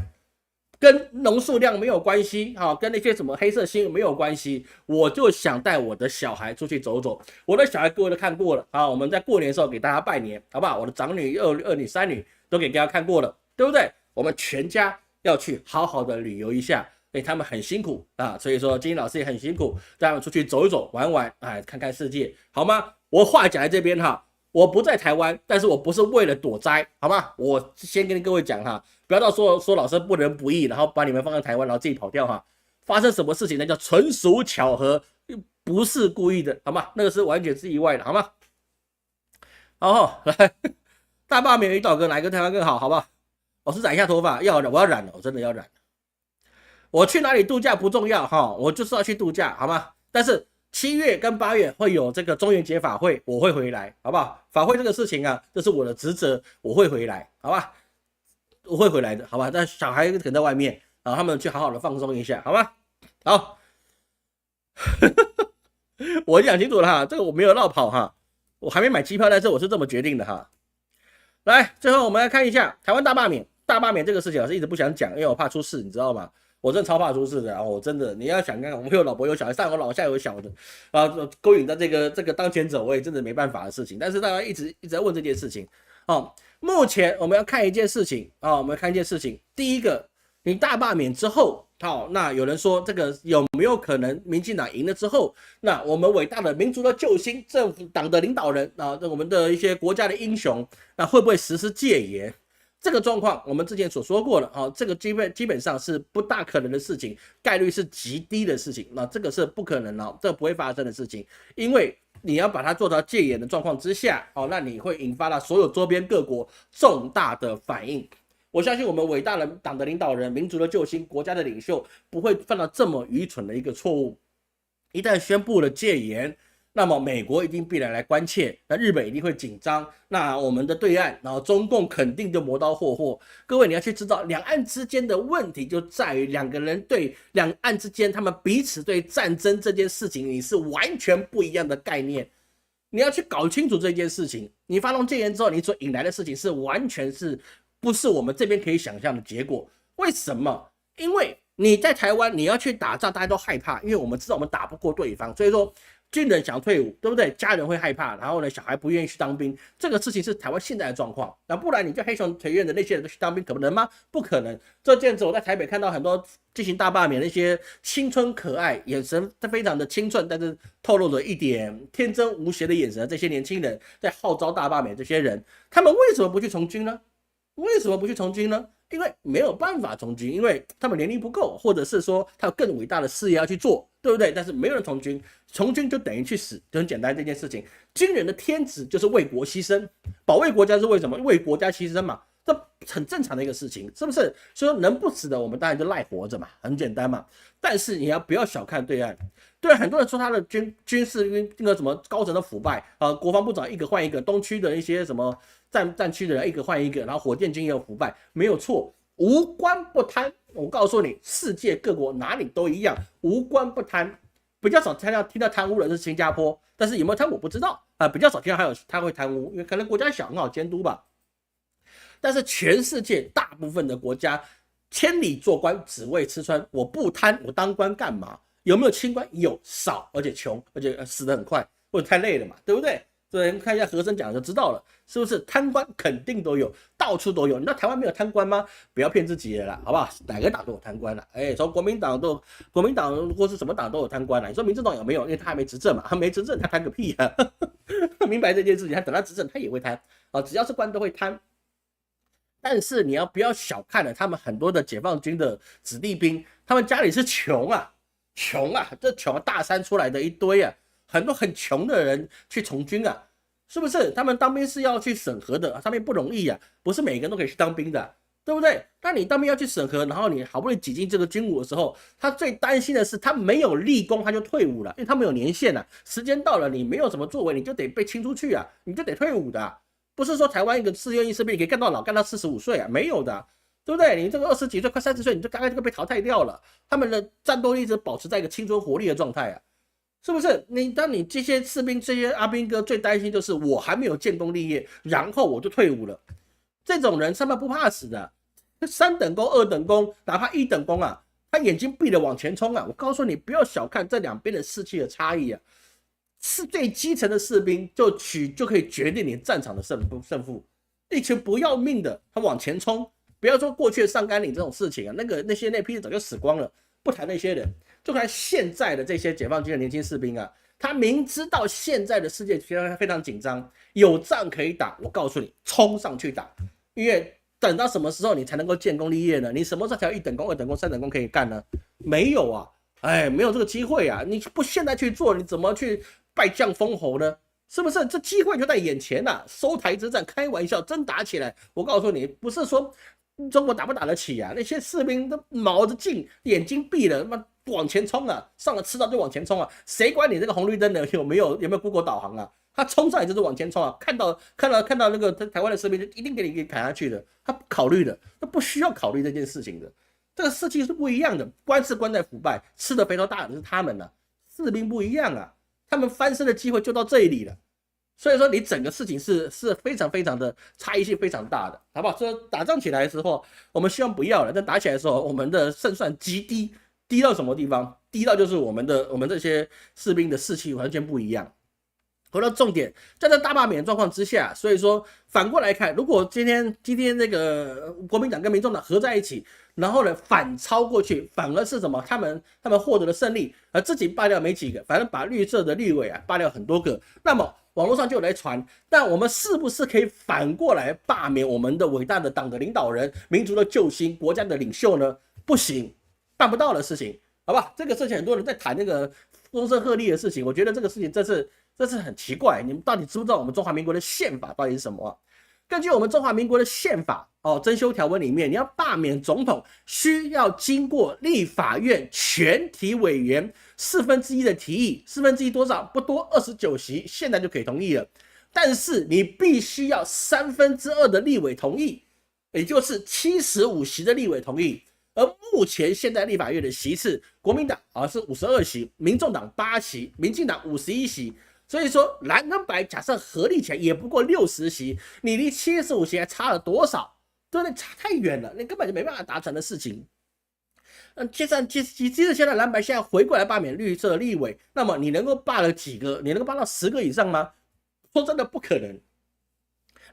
跟农数量没有关系啊，跟那些什么黑色新闻没有关系，我就想带我的小孩出去走走。我的小孩各位都看过了啊，我们在过年的时候给大家拜年，好不好？我的长女、二女、3女都给大家看过了，对不对？我们全家要去好好的旅游一下。他们很辛苦啊，所以说金老师也很辛苦，带他们出去走一走、玩玩，哎，看看世界，好吗？我话讲在这边哈，我不在台湾，但是我不是为了躲灾，好吗？我先跟各位讲哈，不要到说老师不仁不义，然后把你们放在台湾，然后自己跑掉哈。发生什么事情那叫纯属巧合，不是故意的，好吗？那个是完全是意外的，好吗？好，来，大罢免与倒戈哪一个台湾更好，好不好？老师染一下头发，我要染了，我真的要染。我去哪里度假不重要哈，我就是要去度假，好吗？但是7月跟8月会有这个中元节法会，我会回来，好不好？法会这个事情啊，这是我的职责，我会回来，好吧？我会回来的，好吧？但小孩可能在外面啊，他们去好好的放松一下，好吗？好，我讲清楚了哈，这个我没有绕跑哈，我还没买机票，但是我是这么决定的哈。来，最后我们来看一下台湾大罢免这个事情，我是一直不想讲，因为我怕出事，你知道吗？我真的超怕出事的啊！我真的，你要想看，我有老婆有小孩，上有老下有小的，啊，勾引到这个当权者，我也真的没办法的事情。但是大家一直在问这件事情，哦，目前我们要看一件事情啊，我们看一件事情，第一个，你大罢免之后，好，那有人说这个有没有可能民进党赢了之后，那我们伟大的民族的救星，政府党的领导人啊，我们的一些国家的英雄，那会不会实施戒严？这个状况我们之前所说过了，这个基本上是不大可能的事情，概率是极低的事情，那这个是不可能这个不会发生的事情，因为你要把它做到戒严的状况之下，那你会引发了所有周边各国重大的反应。我相信我们伟大的党的领导人、民族的救星、国家的领袖不会犯到这么愚蠢的一个错误。一旦宣布了戒严，那么美国一定必然来关切，那日本一定会紧张，那我们的对岸，然后中共肯定就磨刀霍霍。各位你要去知道，两岸之间的问题就在于两个人对两岸之间，他们彼此对战争这件事情，你是完全不一样的概念。你要去搞清楚这件事情，你发动戒严之后，你所引来的事情是完全是不是我们这边可以想象的结果？为什么？因为你在台湾，你要去打仗，大家都害怕，因为我们知道我们打不过对方，所以说军人想退伍，对不对？家人会害怕，然后呢，小孩不愿意去当兵，这个事情是台湾现在的状况。那不然你叫黑熊学院的那些人都去当兵，可能吗？不可能。这阵子我在台北看到很多进行大罢免的一些青春可爱、眼神非常的清纯，但是透露着一点天真无邪的眼神，这些年轻人在号召大罢免，这些人他们为什么不去从军呢？为什么不去从军呢？因为没有办法从军，因为他们年龄不够，或者是说他有更伟大的事业要去做，对不对？但是没有人从军，从军就等于去死，就很简单这件事情。军人的天职就是为国牺牲，保卫国家是为什么？为国家牺牲嘛，这很正常的一个事情，是不是？所以说能不死的，我们当然就赖活着嘛，很简单嘛。但是你不要小看对岸，对，很多人说他的军事那个什么高层的腐败国防部长一个换一个，东区的一些什么战区的人一个换一个，然后火箭军也有腐败，没有错，无官不贪。我告诉你，世界各国哪里都一样，无官不贪。比较少听到贪污的是新加坡，但是有没有贪我不知道比较少听到还有他会贪污，因为可能国家小很好监督吧。但是全世界大部分的国家，千里做官只为吃穿，我不贪，我当官干嘛？有没有清官？有，少，而且穷，而且死得很快，或者太累了嘛，对不对？所以看一下和珅讲的就知道了，是不是？贪官肯定都有，到处都有。你知道台湾没有贪官吗？不要骗自己了啦，好不好？哪个党都有贪官啦，从国民党或是什么党都有贪官啦。你说民进党有没有？因为他还没执政嘛，他没执政，他贪个屁啊！明白这件事情，他等他执政，他也会贪只要是官都会贪。但是你不要小看了他们很多的解放军的子弟兵，他们家里是穷啊，这穷大山出来的一堆啊，很多很穷的人去从军啊，是不是？他们当兵是要去审核的，上面不容易啊，不是每个人都可以去当兵的，对不对？那你当兵要去审核，然后你好不容易挤进这个军伍的时候，他最担心的是他没有立功他就退伍了，因为他没有年限啊，时间到了你没有什么作为，你就得被清出去啊，你就得退伍的不是说台湾一个志愿役士兵可以干到老，干到45岁啊，没有的，对不对？你这个20几岁快30岁，你就刚刚就被淘汰掉了，他们的战斗力一直保持在一个青春活力的状态啊，是不是？当你这些士兵、这些阿兵哥最担心就是我还没有建功立业，然后我就退伍了，这种人他们不怕死的，3等功、2等功，哪怕1等功啊，他眼睛闭着往前冲啊！我告诉你，不要小看这两边的士气的差异啊。是最基层的士兵就可以决定你战场的胜负，一群不要命的他往前冲，不要说过去的上甘岭这种事情啊，那批人早就死光了，不谈那些人，就看现在的这些解放军的年轻士兵啊，他明知道现在的世界非常紧张，有仗可以打，我告诉你，冲上去打，因为等到什么时候你才能够建功立业呢？你什么时候才有1等功、2等功、3等功可以干呢？没有啊，没有这个机会啊！你不现在去做，你怎么去拜将封侯呢？是不是？这机会就在眼前呐！收台之战，开玩笑，真打起来，我告诉你，不是说中国打不打得起啊？那些士兵都卯着劲，眼睛闭了，他妈往前冲啊！上了赤道就往前冲啊！谁管你这个红绿灯的有没有 Google 导航啊？他冲上来就是往前冲啊！看到那个台湾的士兵，就一定给你砍下去的。他不考虑的，他不需要考虑这件事情的。这个士气是不一样的，官是官在腐败，吃的肥头大耳的是他们啊，士兵不一样啊，他们翻身的机会就到这里了，所以说你整个事情是非常非常的差异性非常大的，好不好？所以打仗起来的时候，我们希望不要了，但打起来的时候，我们的胜算极低，低到什么地方？低到就是我们这些士兵的士气完全不一样。回到重点，在这大罢免状况之下，所以说反过来看，如果今天那个国民党跟民众党合在一起，然后呢反超过去，反而是什么？他们获得了胜利，而自己罢掉没几个，反正把绿色的立委啊罢掉很多个。那么网络上就有来传，但我们是不是可以反过来罢免我们的伟大的党的领导人、民族的救星、国家的领袖呢？不行，办不到的事情，好吧？这个事情很多人在谈那个风声鹤唳的事情，我觉得这个事情这是很奇怪，你们到底知不知道我们中华民国的宪法到底是什么啊？根据我们中华民国的宪法增修条文里面，你要罢免总统，需要经过立法院全体委员1/4的提议，1/4多少？不多，29席，现在就可以同意了。但是你必须要2/3的立委同意，也就是75席的立委同意。而目前现在立法院的席次，国民党是52席，民众党8席，民进党51席。所以说蓝跟白假设合力起来也不过60席，你离75席还差了多少？对不对？差太远了，你根本就没办法达成的事情。接着现在蓝白现在回过来罢免绿色立委，那么你能够罢了几个？你能够罢到10个以上吗？说真的不可能，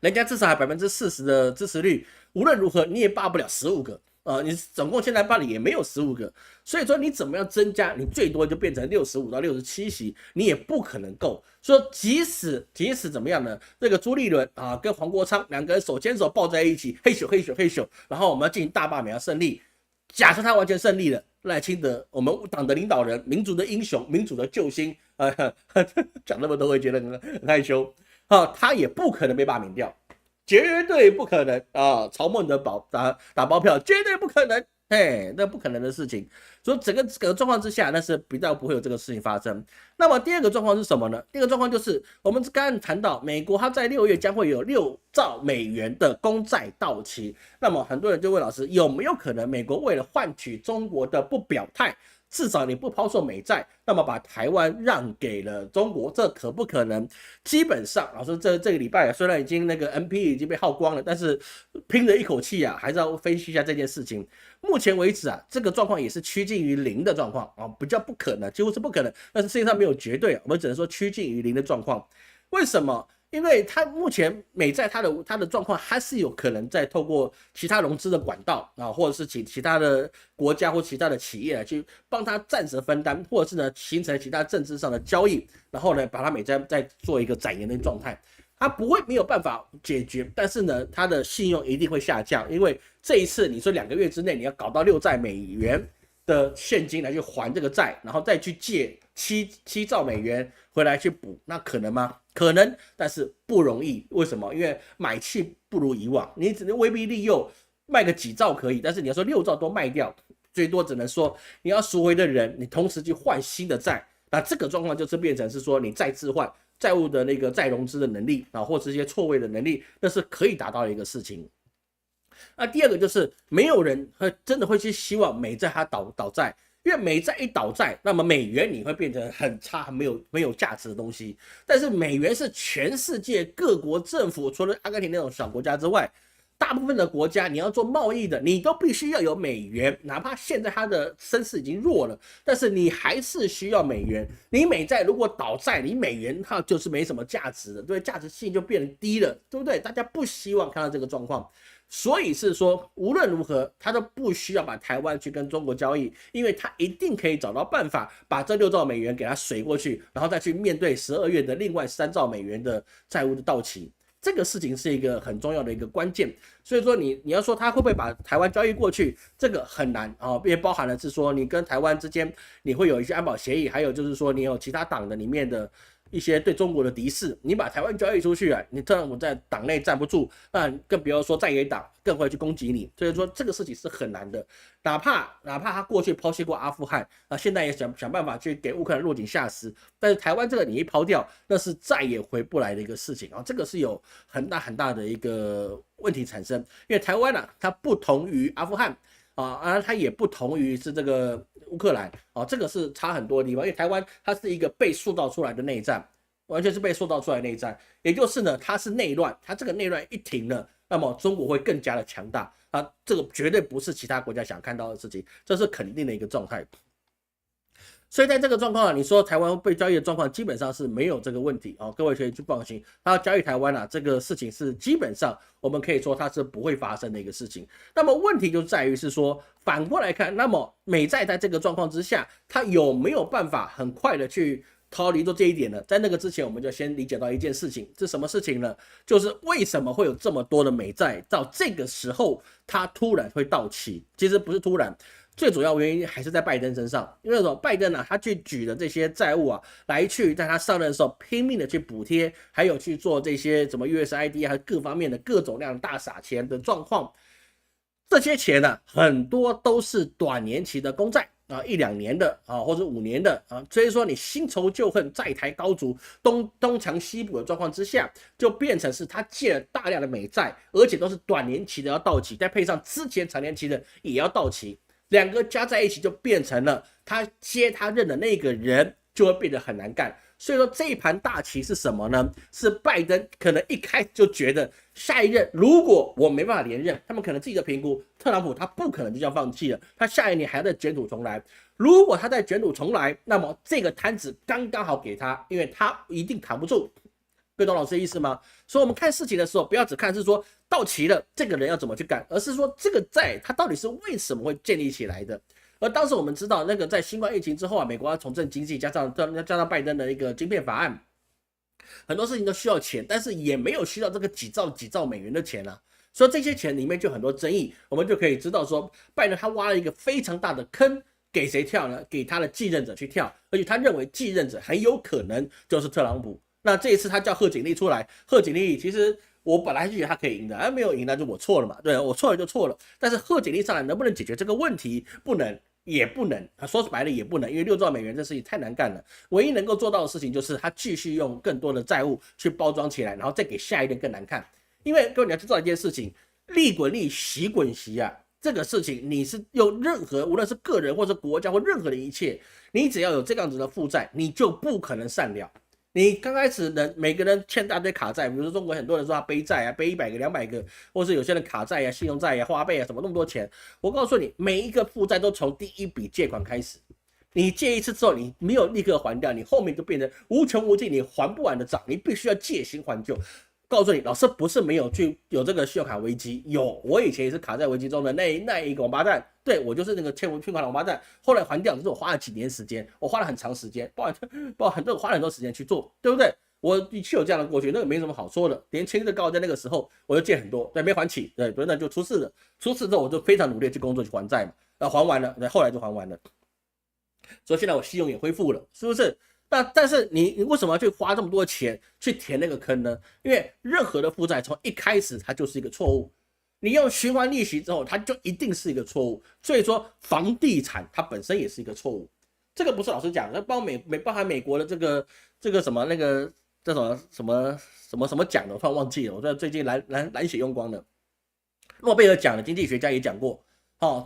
人家至少还40%的支持率，无论如何你也罢不了15个。你总共现在罢了也没有15个，所以说你怎么样增加，你最多就变成65到67席，你也不可能够。说即使怎么样呢？这个朱立伦跟黄国昌两个人手牵手抱在一起，嘿咻，然后我们要进行大罢免要胜利。假设他完全胜利了，赖清德我们党的领导人、民族的英雄、民主的救星，讲那么多会觉得很害羞，他也不可能被罢免掉。绝对不可能啊！曹孟德打包票，绝对不可能，那不可能的事情。所以整个状况之下，那是比较不会有这个事情发生。那么第二个状况是什么呢？第二个状况就是我们刚刚谈到，美国它在6月将会有6兆美元的公债到期。那么很多人就问老师，有没有可能美国为了换取中国的不表态？至少你不抛售美债，那么把台湾让给了中国，这可不可能？基本上，老师这个礼拜虽然已经那个 MP 已经被耗光了，但是拼了一口气还是要分析一下这件事情。目前为止这个状况也是趋近于零的状况比较不可能，几乎是不可能。但是世界上没有绝对，我们只能说趋近于零的状况。为什么？因为它目前美债它的状况还是有可能在透过其他融资的管道或者是其他的国家或其他的企业去帮他暂时分担，或者是呢形成其他政治上的交易，然后呢把它美债再做一个展延的状态。它不会没有办法解决，但是呢它的信用一定会下降，因为这一次你说2个月之内你要搞到6兆美元的现金来去还这个债，然后再去借7兆美元回来去补，那可能吗？可能，但是不容易。为什么？因为买气不如以往，你只能威逼利诱卖个几兆可以，但是你要说6兆都卖掉，最多只能说你要赎回的人，你同时去换新的债，那这个状况就是变成是说你再置换债务的那个再融资的能力或者一些错位的能力，那是可以达到的一个事情。那第二个就是没有人真的会去希望美债它倒债。因为美债一倒债，那么美元你会变成很差、没有价值的东西。但是美元是全世界各国政府，除了阿根廷那种小国家之外，大部分的国家你要做贸易的，你都必须要有美元。哪怕现在它的声势已经弱了，但是你还是需要美元。你美债如果倒债，你美元它就是没什么价值的，对，价值性就变低了，对不对？大家不希望看到这个状况。所以是说，无论如何，他都不需要把台湾去跟中国交易，因为他一定可以找到办法把这6兆美元给他水过去，然后再去面对12月的另外3兆美元的债务的到期。这个事情是一个很重要的一个关键。所以说你要说他会不会把台湾交易过去，这个很难因为包含了是说你跟台湾之间你会有一些安保协议，还有就是说你有其他党的里面的一些对中国的敌视，你把台湾交易出去你特朗普在党内站不住，那更不要说在野党更会去攻击你。所以说这个事情是很难的，哪怕他过去抛弃过阿富汗现在也想办法去给乌克兰落井下石，但是台湾这个你一抛掉，那是再也回不来的一个事情这个是有很大的一个问题产生。因为台湾它不同于阿富汗它也不同于是这个乌克兰这个是差很多的地方。因为台湾它是一个被塑造出来的内战，完全是被塑造出来的内战。也就是呢，它是内乱，它这个内乱一停了，那么中国会更加的强大啊，这个绝对不是其他国家想看到的事情，这是肯定的一个状态。所以在这个状况，你说台湾被交易的状况基本上是没有这个问题啊，各位可以去放心。他交易台湾这个事情是基本上我们可以说它是不会发生的一个事情。那么问题就在于是说，反过来看，那么美债在这个状况之下，它有没有办法很快的去逃离做这一点呢？在那个之前，我们就先理解到一件事情，是什么事情呢？就是为什么会有这么多的美债到这个时候它突然会到期？其实不是突然。最主要原因还是在拜登身上，因为什么？拜登他去举的这些债务来去在他上任的时候拼命的去补贴，还有去做这些什么 USID 还有各方面的各种量大撒钱的状况，这些钱很多都是短年期的公债1、2年的或者5年的所以说你新仇旧恨，债台高筑，东墙西补的状况之下，就变成是他借了大量的美债，而且都是短年期的要到期，再配上之前长年期的也要到期。两个加在一起就变成了他接他任的那个人就会变得很难干。所以说这一盘大棋是什么呢？是拜登可能一开始就觉得下一任如果我没办法连任，他们可能自己的评估，特朗普他不可能就这样放弃了，他下一年还要再卷土重来。如果他再卷土重来，那么这个摊子刚刚好给他，因为他一定扛不住。各位懂老师的意思吗？所以我们看事情的时候，不要只看是说到期了这个人要怎么去干，而是说这个债它到底是为什么会建立起来的。而当时我们知道，那个在新冠疫情之后美国要重振经济，加上拜登的一个晶片法案，很多事情都需要钱，但是也没有需要这个几兆美元的钱所以这些钱里面就很多争议，我们就可以知道说，拜登他挖了一个非常大的坑，给谁跳呢？给他的继任者去跳，而且他认为继任者很有可能就是特朗普。那这一次他叫贺锦丽出来，贺锦丽其实我本来就觉得他可以赢的，没有赢那就我错了嘛，对，我错了就错了。但是贺锦丽上来能不能解决这个问题？不能，也不能，说白了也不能，因为6兆美元这事情太难干了。唯一能够做到的事情就是他继续用更多的债务去包装起来，然后再给下一任更难看。因为各位你要知道一件事情，利滚利，息滚息这个事情你是用任何无论是个人或者国家或任何的一切，你只要有这样子的负债，你就不可能善了。你刚开始每个人欠大堆卡债，比如说中国很多人说他背债背100个、200个，或是有些人卡债信用债花呗什么那么多钱。我告诉你，每一个负债都从第一笔借款开始，你借一次之后，你没有立刻还掉，你后面就变成无穷无尽，你还不完的账，你必须要借新还旧。告诉你，老师不是没有有这个信用卡危机，有，我以前也是卡债危机中的那一个王八蛋，对，我就是那个欠款的王八蛋，后来还掉，只是我花了几年时间，我花了很长时间，花了很多时间去做，对不对？我去有这样的过去，那个没什么好说的，年轻的高在那个时候我就借很多，对，没还起，对，那就出事了，出事之后我就非常努力去工作去还债嘛，还完了，后来就还完了，所以现在我信用也恢复了，是不是？但是你为什么要去花这么多钱去填那个坑呢？因为任何的负债从一开始它就是一个错误，你用循环利息之后，它就一定是一个错误。所以说房地产它本身也是一个错误，这个不是老师讲的，包含美国的这个什么那个这种什么奖的，我突然忘记了，我最近蓝血用光了。诺贝尔奖的经济学家也讲过，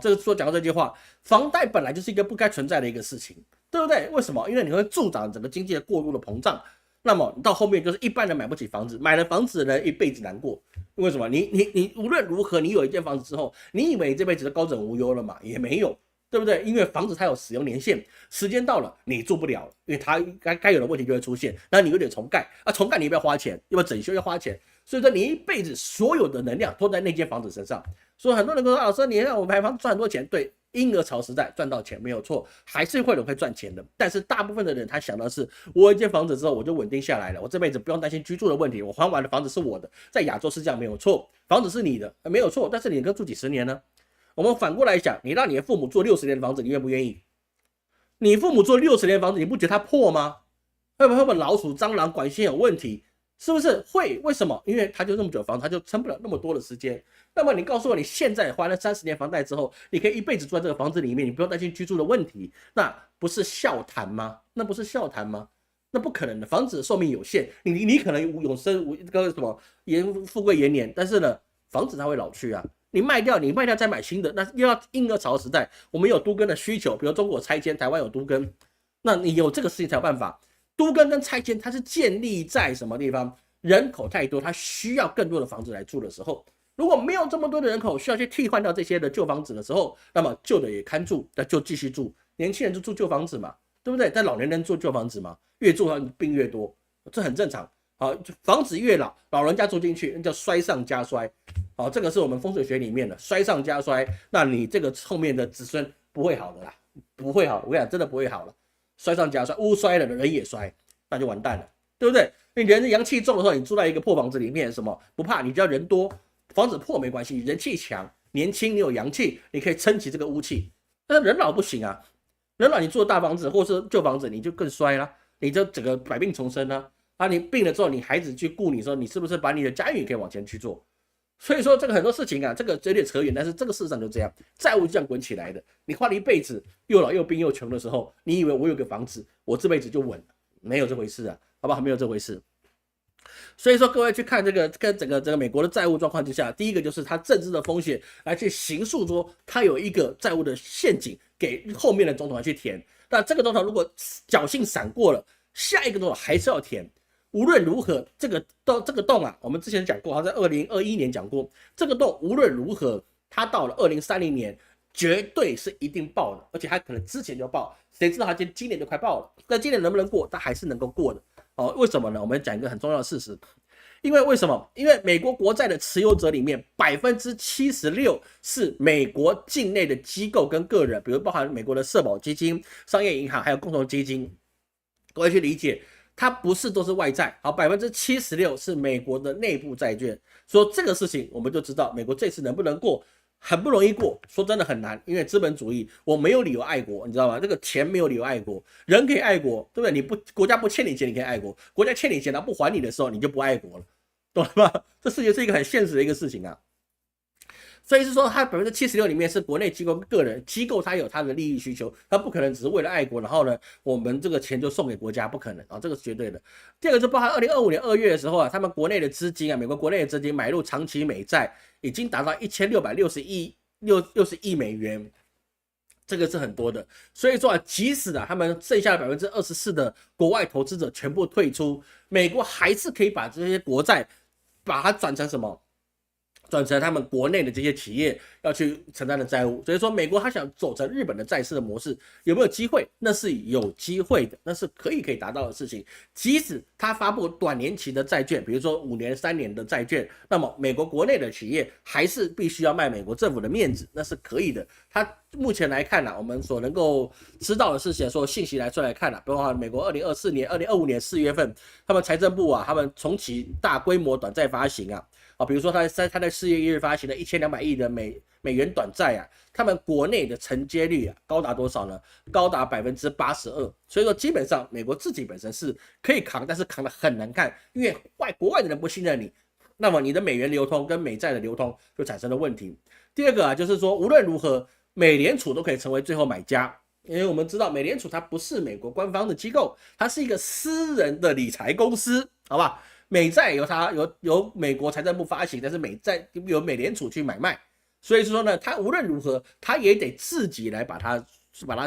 这个讲到这句话，房贷本来就是一个不该存在的一个事情。对不对？为什么？因为你会助长整个经济的过度的膨胀，那么到后面就是一般人买不起房子，买了房子的人一辈子难过。为什么？你无论如何，你有一间房子之后，你以为你这辈子都高枕无忧了嘛？也没有，对不对？因为房子它有使用年限，时间到了你住不了了，因为它该有的问题就会出现，那你有点重盖重盖你要不要花钱？要不要整修要花钱？所以说你一辈子所有的能量都在那间房子身上。所以很多人说老师，你让我买房子赚很多钱，对。婴儿潮时代赚到钱没有错，还是会有人会赚钱的。但是大部分的人他想的是，我有一间房子之后我就稳定下来了，我这辈子不用担心居住的问题，我还完了房子是我的。在亚洲是这样没有错，房子是你的没有错，但是你能住几十年呢？我们反过来想，你让你的父母住60年的房子，你愿不愿意？你父母住60年的房子，你不觉得它破吗？会不会老鼠、蟑螂、管线有问题？是不是会？为什么？因为他就那么久房子，他就撑不了那么多的时间。那么你告诉我，你现在还了30年房贷之后，你可以一辈子住在这个房子里面，你不用担心居住的问题，那不是笑谈吗？那不是笑谈吗？那不可能的，房子的寿命有限，你可能永生什么富贵延年，但是呢，房子它会老去啊。你卖掉再买新的，那又要婴儿潮时代，我们有都更的需求，比如中国拆迁，台湾有都更，那你有这个事情才有办法。都更跟拆迁，它是建立在什么地方？人口太多，它需要更多的房子来住的时候，如果没有这么多的人口需要去替换掉这些的旧房子的时候，那么旧的也看住，那就继续住。年轻人就住旧房子嘛，对不对？但老年人住旧房子嘛，越住病越多，这很正常。好，房子越老，老人家住进去，那叫衰上加衰。好，这个是我们风水学里面的衰上加衰。那你这个后面的子孙不会好的啦，不会好。我跟你讲，真的不会好了。衰上加衰，屋衰了，人也衰，那就完蛋了，对不对？你人阳气重的时候，你住在一个破房子里面，什么不怕？你只要人多，房子破没关系，人气强，年轻，你有阳气，你可以撑起这个屋气。但是人老不行啊，人老你住大房子或是旧房子，你就更衰啦，你就整个百病丛生啊。啊，你病了之后，你孩子去顾你的时候，你是不是把你的家运可以往前去做？所以说这个很多事情啊，这个有点扯远，但是这个事实上就这样，债务就这样滚起来的。你花了一辈子，又老又病又穷的时候，你以为我有个房子，我这辈子就稳了？没有这回事啊，好不好？没有这回事。所以说各位去看这个跟整个美国的债务状况之下，第一个就是它政治的风险来去形塑说它有一个债务的陷阱给后面的总统来去填。那这个总统如果侥幸闪过了，下一个总统还是要填。无论如何，这个洞啊，我们之前讲过，他在2021年讲过，这个洞无论如何，它到了2030年绝对是一定爆的，而且它可能之前就爆，谁知道它今年就快爆了？那今年能不能过？它还是能够过的哦。为什么呢？我们讲一个很重要的事实，因为什么？因为美国国债的持有者里面76%是美国境内的机构跟个人，比如包含美国的社保基金、商业银行还有共同基金，各位去理解。它不是都是外债，好，76%是美国的内部债券。说这个事情，我们就知道美国这次能不能过，很不容易过。说真的很难，因为资本主义，我没有理由爱国，你知道吗？这个钱没有理由爱国，人可以爱国，对不对？你不国家不欠你钱，你可以爱国；国家欠你钱，他不还你的时候，你就不爱国了，懂了吗？这事情是一个很现实的一个事情啊。所以是说，它76%里面是国内机构跟个人机构，它有它的利益需求，它不可能只是为了爱国，然后呢，我们这个钱就送给国家，不可能啊，这个是绝对的。第二个就包含2025年2月的时候啊，他们国内的资金啊，美国国内的资金买入长期美债已经达到1660亿美元，这个是很多的。所以说啊，即使啊他们剩下的24%的国外投资者全部退出，美国还是可以把这些国债把它转成什么？转成他们国内的这些企业要去承担的债务，所以说美国他想走成日本的债市的模式，有没有机会？那是有机会的，那是可以达到的事情。即使他发布短年期的债券，比如说5年、3年的债券，那么美国国内的企业还是必须要卖美国政府的面子，那是可以的。他目前来看我们所能够知道的事情，说信息来出来看包括美国2024年、2025年4月份，他们财政部他们重启大规模短债发行比如说他在4月1日发行了1200亿的美元短债他们国内的承接率高达多少呢？高达82%。所以说基本上美国自己本身是可以扛，但是扛得很难看，因为国外的人不信任你，那么你的美元流通跟美债的流通就产生了问题。第二个就是说无论如何，美联储都可以成为最后买家。因为我们知道美联储它不是美国官方的机构，它是一个私人的理财公司，好吧？美债由美国财政部发行，但是美债由美联储去买卖，所以说呢，他无论如何，他也得自己来把它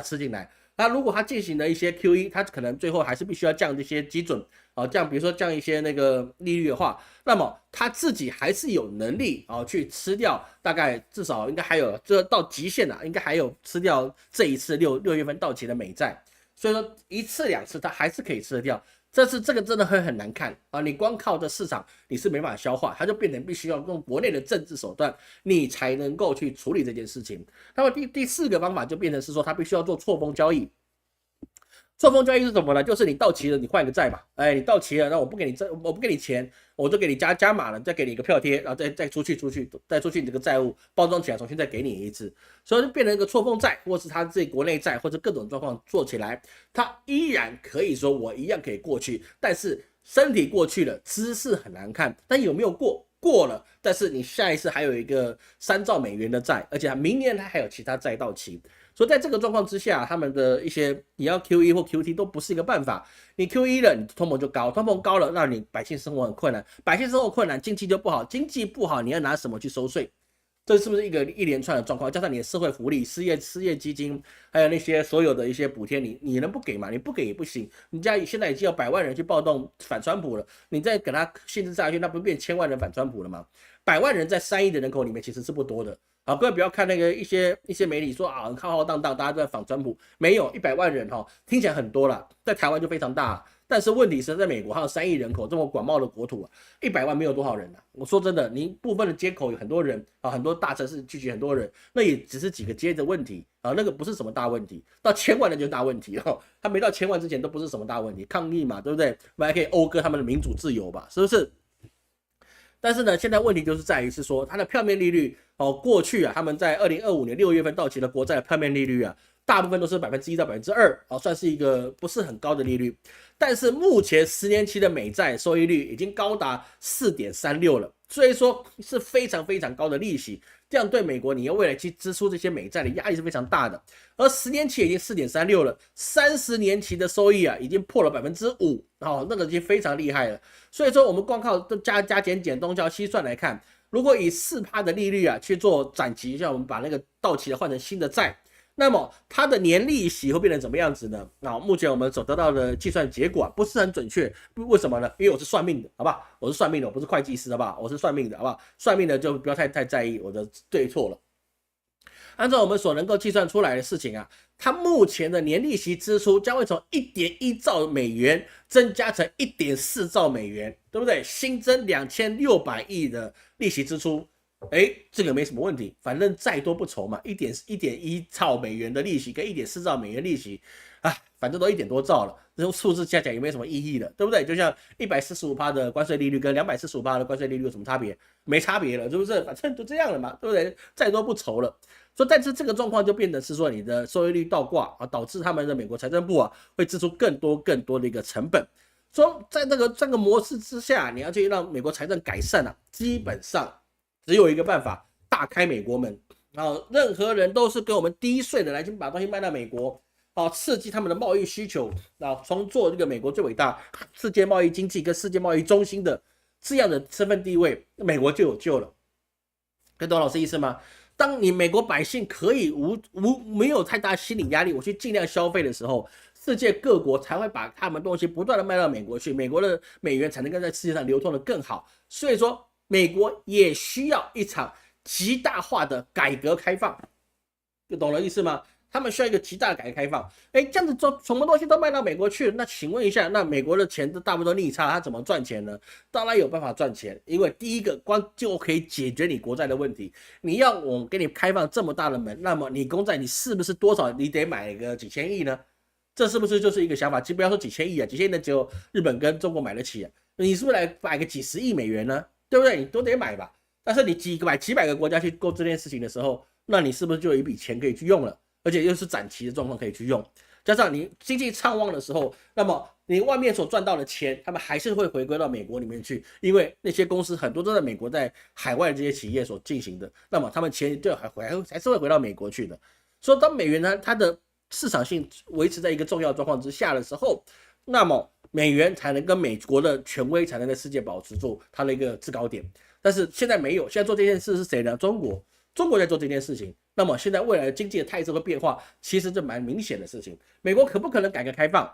吃进来。那如果他进行了一些 QE， 他可能最后还是必须要降这些基准降比如说降一些那个利率的话，那么他自己还是有能力去吃掉，大概至少应该还有这到极限应该还有吃掉这一次6月份到期的美债，所以说一次两次他还是可以吃得掉。这个真的会很难看你光靠这市场你是没办法消化，它就变成必须要用国内的政治手段，你才能够去处理这件事情。那么第4个方法就变成是说，它必须要做错峰交易。错峰交易是什么呢？就是你到期了，你换一个债嘛。你到期了，那我不给你钱，我就给你加码了，再给你一个票贴，然后再出去你这个债务包装起来，重新再给你一次，所以就变成一个错峰债，或是他自己国内债，或者各种状况做起来，他依然可以说我一样可以过去，但是身体过去了，姿势很难看，但有没有过了，但是你下一次还有一个3兆美元的债，而且明年他还有其他债到期。所以在这个状况之下，他们的一些你要 QE 或 QT 都不是一个办法。你 QE 了，你通膨就高，通膨高了，那你百姓生活很困难，百姓生活困难，经济就不好，经济不好，你要拿什么去收税？这是不是一连串的状况？加上你的社会福利、失业基金，还有那些所有的一些补贴，你能不给吗？你不给也不行。你家现在已经有100万人去暴动反川普了，你再给他限制下去，那不变千万人反川普了吗？100万人在3亿的人口里面其实是不多的。好，各位不要看那个一些媒体说啊，很浩浩荡荡，大家都在反川普，没有100万人听起来很多啦，在台湾就非常大。但是问题是在美国还有3亿人口这么广袤的国土啊，100万没有多少人啊。我说真的，你部分的街口有很多人啊，很多大城市聚集很多人，那也只是几个街的问题啊，那个不是什么大问题。到千万人就是大问题哦，他没到千万之前都不是什么大问题，抗议嘛，对不对？我们还可以讴歌他们的民主自由吧，是不是？但是呢，现在问题就是在于是说，它的票面利率过去啊，他们在2025年6月份到期的国债的票面利率啊，大部分都是1%到2%，算是一个不是很高的利率。但是目前10年期的美债收益率已经高达4.36了，所以说是非常非常高的利息。这样对美国你要未来去支出这些美债的压力是非常大的。而10年期已经4.36了，30年期的收益啊已经破了5%，那个已经非常厉害了。所以说我们光靠加减减东交西算来看，如果以4%的利率啊去做展期，像我们把那个到期的换成新的债，那么它的年利息会变成怎么样子呢？目前我们所得到的计算结果不是很准确，为什么呢？因为我是算命的，好不好？我是算命的，我不是会计师，好不好？我是算命的，好不好？算命的就不要太在意我的对错了。按照我们所能够计算出来的事情啊，它目前的年利息支出将会从1.1兆美元增加成1.4兆美元，对不对？新增2600亿的利息支出。这个没什么问题，反正债多不愁嘛，1.1兆美元的利息跟1.4兆美元利息，反正都1点多兆了，这种数字加起来也没什么意义了，对不对？就像145%的关税利率跟245%的关税利率有什么差别？没差别了，是不是？反正就这样了嘛，对不对？债多不愁了。所以，但是这个状况就变成是说，你的收益率倒挂啊，导致他们的美国财政部啊会支出更多的一个成本。说在这个模式之下，你要去让美国财政改善啊，基本上只有一个办法，大开美国门任何人都是跟我们低税的来去把东西卖到美国刺激他们的贸易需求从做这个美国最伟大世界贸易经济跟世界贸易中心的这样的身份地位，美国就有救了。跟董老师意思吗？当你美国百姓可以没有太大心理压力，我去尽量消费的时候，世界各国才会把他们东西不断的卖到美国去，美国的美元才能够在世界上流通的更好。所以说，美国也需要一场极大化的改革开放，懂了意思吗？他们需要一个极大的改革开放。这样子做什么东西都卖到美国去，那请问一下，那美国的钱都大部分都逆差，他怎么赚钱呢？当然有办法赚钱，因为第一个光就可以解决你国债的问题。你要我给你开放这么大的门，那么你公债你是不是多少你得买个几千亿呢？这是不是就是一个想法？不要说几千亿啊，几千亿的只有日本跟中国买得起啊，你是不是来买个几十亿美元呢？对不对？你都得买吧。但是你几百个国家去做这件事情的时候，那你是不是就有一笔钱可以去用了？而且又是展期的状况可以去用，加上你经济畅旺的时候，那么你外面所赚到的钱，他们还是会回归到美国里面去，因为那些公司很多都在美国在海外这些企业所进行的，那么他们钱就还是会回到美国去的。所以当美元呢它的市场性维持在一个重要状况之下的时候，那么美元才能跟美国的权威才能在世界保持住它的一个制高点。但是现在没有，现在做这件事是谁呢？中国在做这件事情，那么现在未来的经济的态势和变化，其实这蛮明显的事情。美国可不可能改革开放？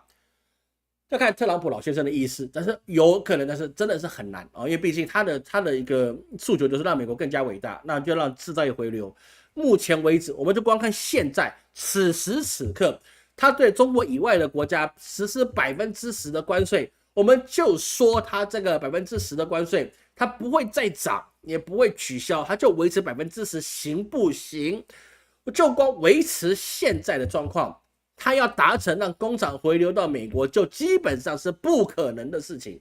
要看特朗普老先生的意思，但是有可能，但是真的是很难因为毕竟他的一个诉求就是让美国更加伟大，那就让制造业回流。目前为止，我们就光看现在此时此刻，他对中国以外的国家实施10%的关税，我们就说他这个10%的关税，它不会再涨。也不会取消，它就维持10%，行不行？就光维持现在的状况，它要达成让工厂回流到美国，就基本上是不可能的事情。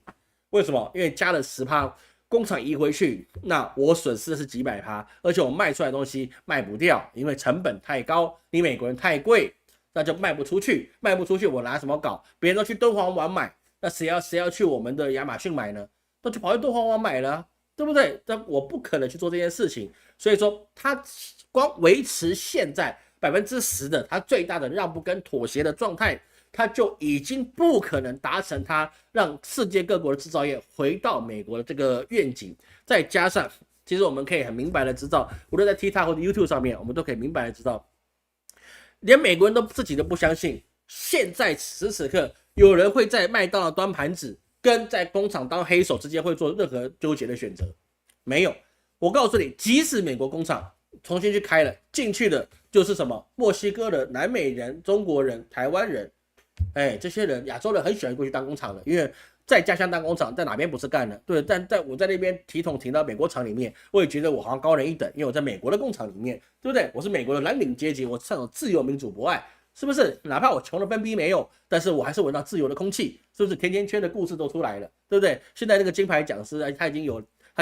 为什么？因为加了10%，工厂移回去，那我损失的是几百%，而且我卖出来的东西卖不掉，因为成本太高，你美国人太贵，那就卖不出去，卖不出去，我拿什么搞？别人都去敦煌网买，那谁要去我们的亚马逊买呢？那就跑去敦煌网买了。对不对？但我不可能去做这件事情，所以说他光维持现在10%的他最大的让步跟妥协的状态，他就已经不可能达成他让世界各国的制造业回到美国的这个愿景。再加上其实我们可以很明白的知道，无论在 TikTok 或者 YouTube 上面，我们都可以明白的知道，连美国人都自己都不相信，现在此时此刻有人会在麦当劳端盘子，跟在工厂当黑手之间会做任何纠结的选择，没有。我告诉你，即使美国工厂重新去开了，进去的就是什么墨西哥人、南美人、中国人、台湾人，这些人亚洲人很喜欢过去当工厂的，因为在家乡当工厂，在哪边不是干的？对，但在我在那边提桶停到美国厂里面，我也觉得我好像高人一等，因为我在美国的工厂里面，对不对？我是美国的蓝领阶级，我倡导自由、民主、博爱，是不是？哪怕我穷的分逼没有，但是我还是闻到自由的空气，是不是？甜甜圈的故事都出来了，对不对？现在那个金牌讲师，他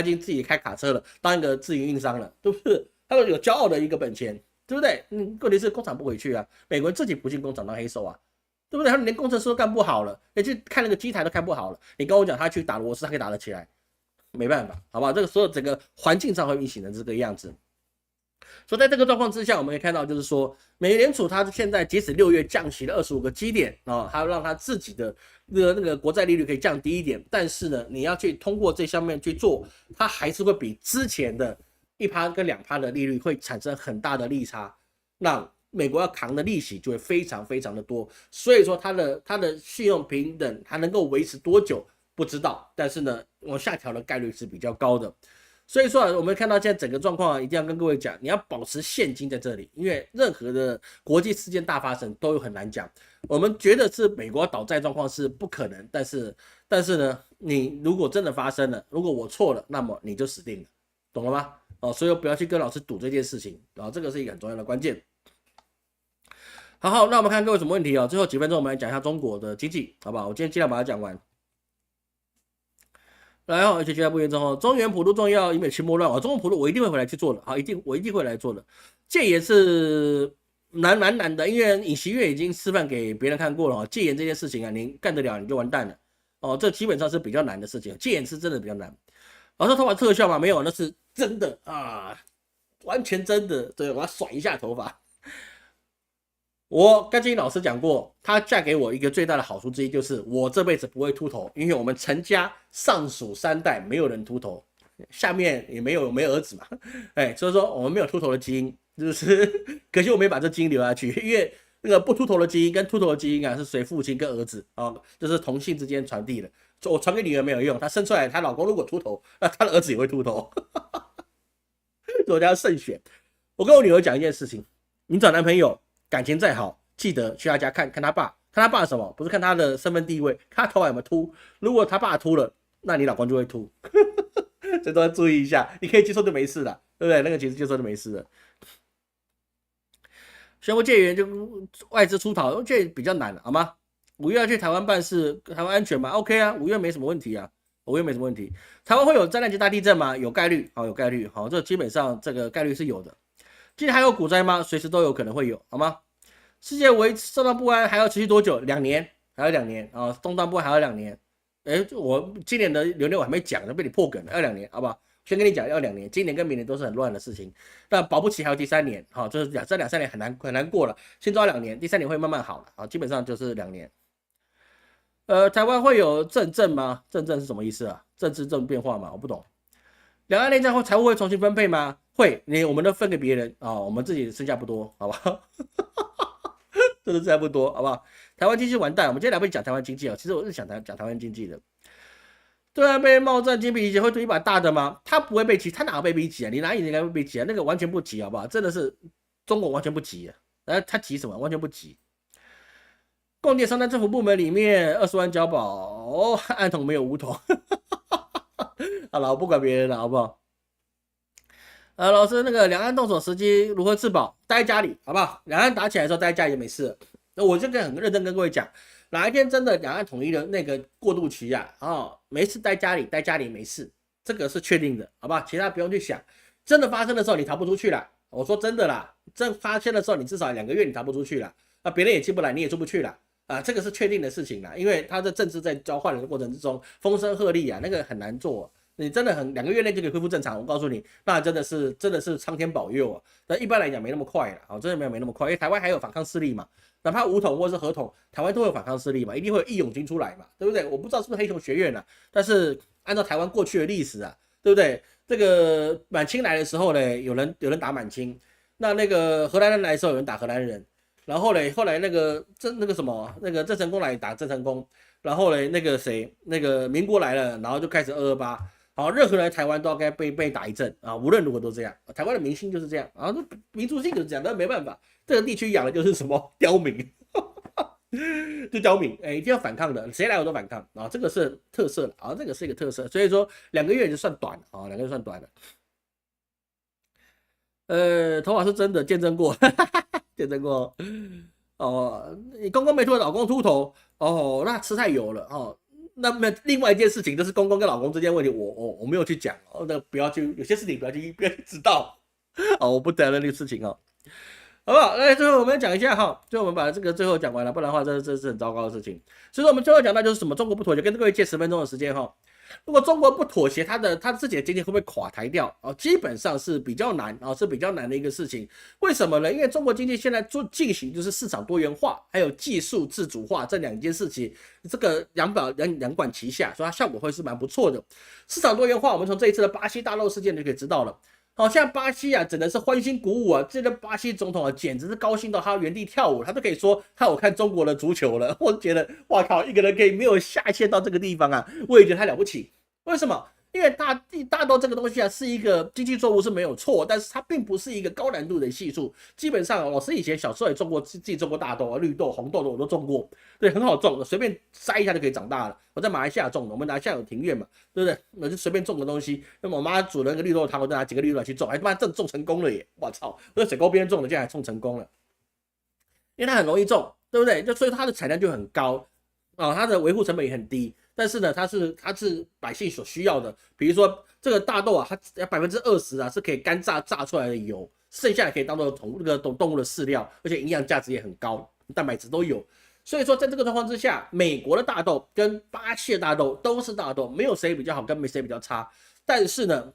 已经自己开卡车了，当一个自营运商了，对不对？他有骄傲的一个本钱，对不对？问题是工厂不回去啊，美国人自己不进工厂当黑手啊。对不对？他连工程师都干不好了，你去看那个机台都看不好了。你跟我讲他去打螺丝，他可以打得起来，没办法，好不好？这个所有整个环境上会运行的这个样子。所以在这个状况之下，我们可以看到，就是说，美联储它现在即使6月降息了25个基点啊，它让它自己的那个国债利率可以降低一点，但是呢，你要去通过这上面去做，它还是会比之前的1%跟2%的利率会产生很大的利差，让美国要扛的利息就会非常非常的多，所以说它的信用平等还能够维持多久不知道，但是呢，往下调的概率是比较高的。所以说我们看到现在整个状况一定要跟各位讲，你要保持现金在这里，因为任何的国际事件大发生都有很难讲。我们觉得是美国倒债状况是不可能，但是呢，你如果真的发生了，如果我错了，那么你就死定了，懂了吗？所以不要去跟老师赌这件事情，这个是一个很重要的关键。好，那我们看各位有什么问题最后几分钟我们来讲一下中国的经济，好不好？我今天尽量把它讲完。来而且绝大不言之后，中原普渡重要，以免群魔乱舞。中原普渡我一定会回来去做的，好，我一定会来做的。戒严是蛮难的，因为尹锡悦已经示范给别人看过了，戒严这件事情你干得了你就完蛋了这基本上是比较难的事情，戒严是真的比较难。说头发特效吗？没有，那是真的完全真的。对，我要甩一下头发。我跟金老师讲过，她嫁给我一个最大的好处之一就是我这辈子不会秃头，因为我们陈家上属3代没有人秃头，下面也没儿子嘛，所以说我们没有秃头的基因，就是可惜我没把这基因留下去，因为那个不秃头的基因跟秃头的基因是随父亲跟儿子就是同性之间传递的，我传给女儿没有用，她生出来她老公如果秃头，那她的儿子也会秃头，所以我要慎选。我跟我女儿讲一件事情，你找男朋友感情再好，记得去他家看他爸，看他爸什么？不是看他的身份地位，看他头发有没有秃。如果他爸秃了，那你老公就会秃，这都要注意一下。你可以接受就没事了，对不对？那个其实接受就没事了。宣布戒严就外资出逃，这比较难了，好吗？5月要去台湾办事，台湾安全吗 ？OK 啊，5月没什么问题啊，5月没什么问题。台湾会有灾难级大地震吗？有概率，有概率，这基本上这个概率是有的。今年还有股灾吗？随时都有可能会有，好吗？世界动荡不安还要持续多久？2年，还要2年动荡不安还要2年。我今年的流年我还没讲呢，被你破梗了，要2年，好不好？先跟你讲要2年，今年跟明年都是很乱的事情，但保不齐还有第3年，就是这2、3年很难过了，先抓2年，第3年会慢慢好了，基本上就是2年。台湾会有政政吗？政政是什么意思啊？政治变化吗？我不懂。两岸内战后财务会重新分配吗？会，我们都分给别人我们自己剩下不多，好不好？真的剩下不多，好不好？台湾经济完蛋，我们今天来不及讲台湾经济其实我是想讲台湾经济的。对啊，被贸战经比起会推一把大的吗？他不会被挤，他哪会被挤啊？你哪里应该会被挤啊？那个完全不挤，好不好？真的是中国完全不挤他挤什么？完全不挤。共建商单政府部门里面20万交保，暗统没有武统。好了，我不管别人了，好不好？老师，那个两岸动手时机如何自保？待在家里，好不好？两岸打起来的时候，待在家里就没事了。那我就很认真跟各位讲，哪一天真的两岸统一的那个过渡期没事待家里没事，这个是确定的，好不好？其他不用去想。真的发生的时候，你逃不出去了。我说真的啦，真发生的时候，你至少2个月你逃不出去了，别人也进不来，你也出不去了。这个是确定的事情啦，因为他的政治在交换的过程之中风声鹤唳那个很难做。你真的2个月内就可以恢复正常，我告诉你，那真的是苍天保佑那一般来讲没那么快了真的没那么快，因为台湾还有反抗势力嘛，哪怕武统或是合统，台湾都会有反抗势力嘛，一定会有义勇军出来嘛，对不对？我不知道是不是黑熊学院但是按照台湾过去的历史对不对？这个满清来的时候呢，有人打满清，那个荷兰人来的时候有人打荷兰人，然后呢，后来那个什么郑成功来打郑成功，然后呢那个谁那个民国来了，然后就开始228。好，任何人来台湾都要该被打一阵啊，无论如何都这样。台湾的民心就是这样啊，民族性就是这样，但没办法，这个地区养的就是什么刁民，就刁民，一定要反抗的，谁来我都反抗啊，这个是特色了啊，这个是一个特色，所以说2个月就算短啊，2个月算短了。头发是真的见证过，见证过哦。你公公没秃，老公秃头哦，那吃太油了哦。那么另外一件事情就是公公跟老公之间问题，我没有去讲哦，那不要去，有些事情不要去知道哦，我不得了那个事情哦，好不好？来，最后我们讲一下哈，就我们把这个最后讲完了，不然的话这是很糟糕的事情。所以说我们最后讲到就是什么，中国不妥协，跟各位借10分钟的时间哈。如果中国不妥协，他自己的经济会不会垮台掉啊？基本上是比较难啊，是比较难的一个事情。为什么呢？因为中国经济现在进行就是市场多元化，还有技术自主化这2件事情，这个两管齐下，所以它效果会是蛮不错的。市场多元化，我们从这一次的巴西大肉事件就可以知道了。好像巴西啊，真的是欢欣鼓舞啊！这个巴西总统啊，简直是高兴到他原地跳舞，他都可以说他有看中国的足球了。我觉得，哇靠，一个人可以没有下线到这个地方啊，我也觉得他了不起。为什么？因为大豆这个东西啊，是一个经济作物是没有错，但是它并不是一个高难度的系数。基本上，老师以前小时候也种过，自己种过大豆啊，绿豆、红豆的我都种过，对，很好种，随便栽一下就可以长大了。我在马来西亚种的，我们马来西亚有庭院嘛，对不对？我就随便种个东西。那么我妈煮了那个绿豆汤，我就拿几个绿豆去种，还他妈真种成功了耶！我操，我在水沟边种的，竟然还种成功了，因为它很容易种，对不对？所以它的产量就很高啊，它的维护成本也很低。但是呢，它是百姓所需要的，比如说这个大豆啊，它20%啊是可以干炸出来的油，剩下的可以当做动物的饲料，而且营养价值也很高，蛋白质都有。所以说，在这个状况之下，美国的大豆跟巴西的大豆都是大豆，没有谁比较好，跟没谁比较差。但是呢，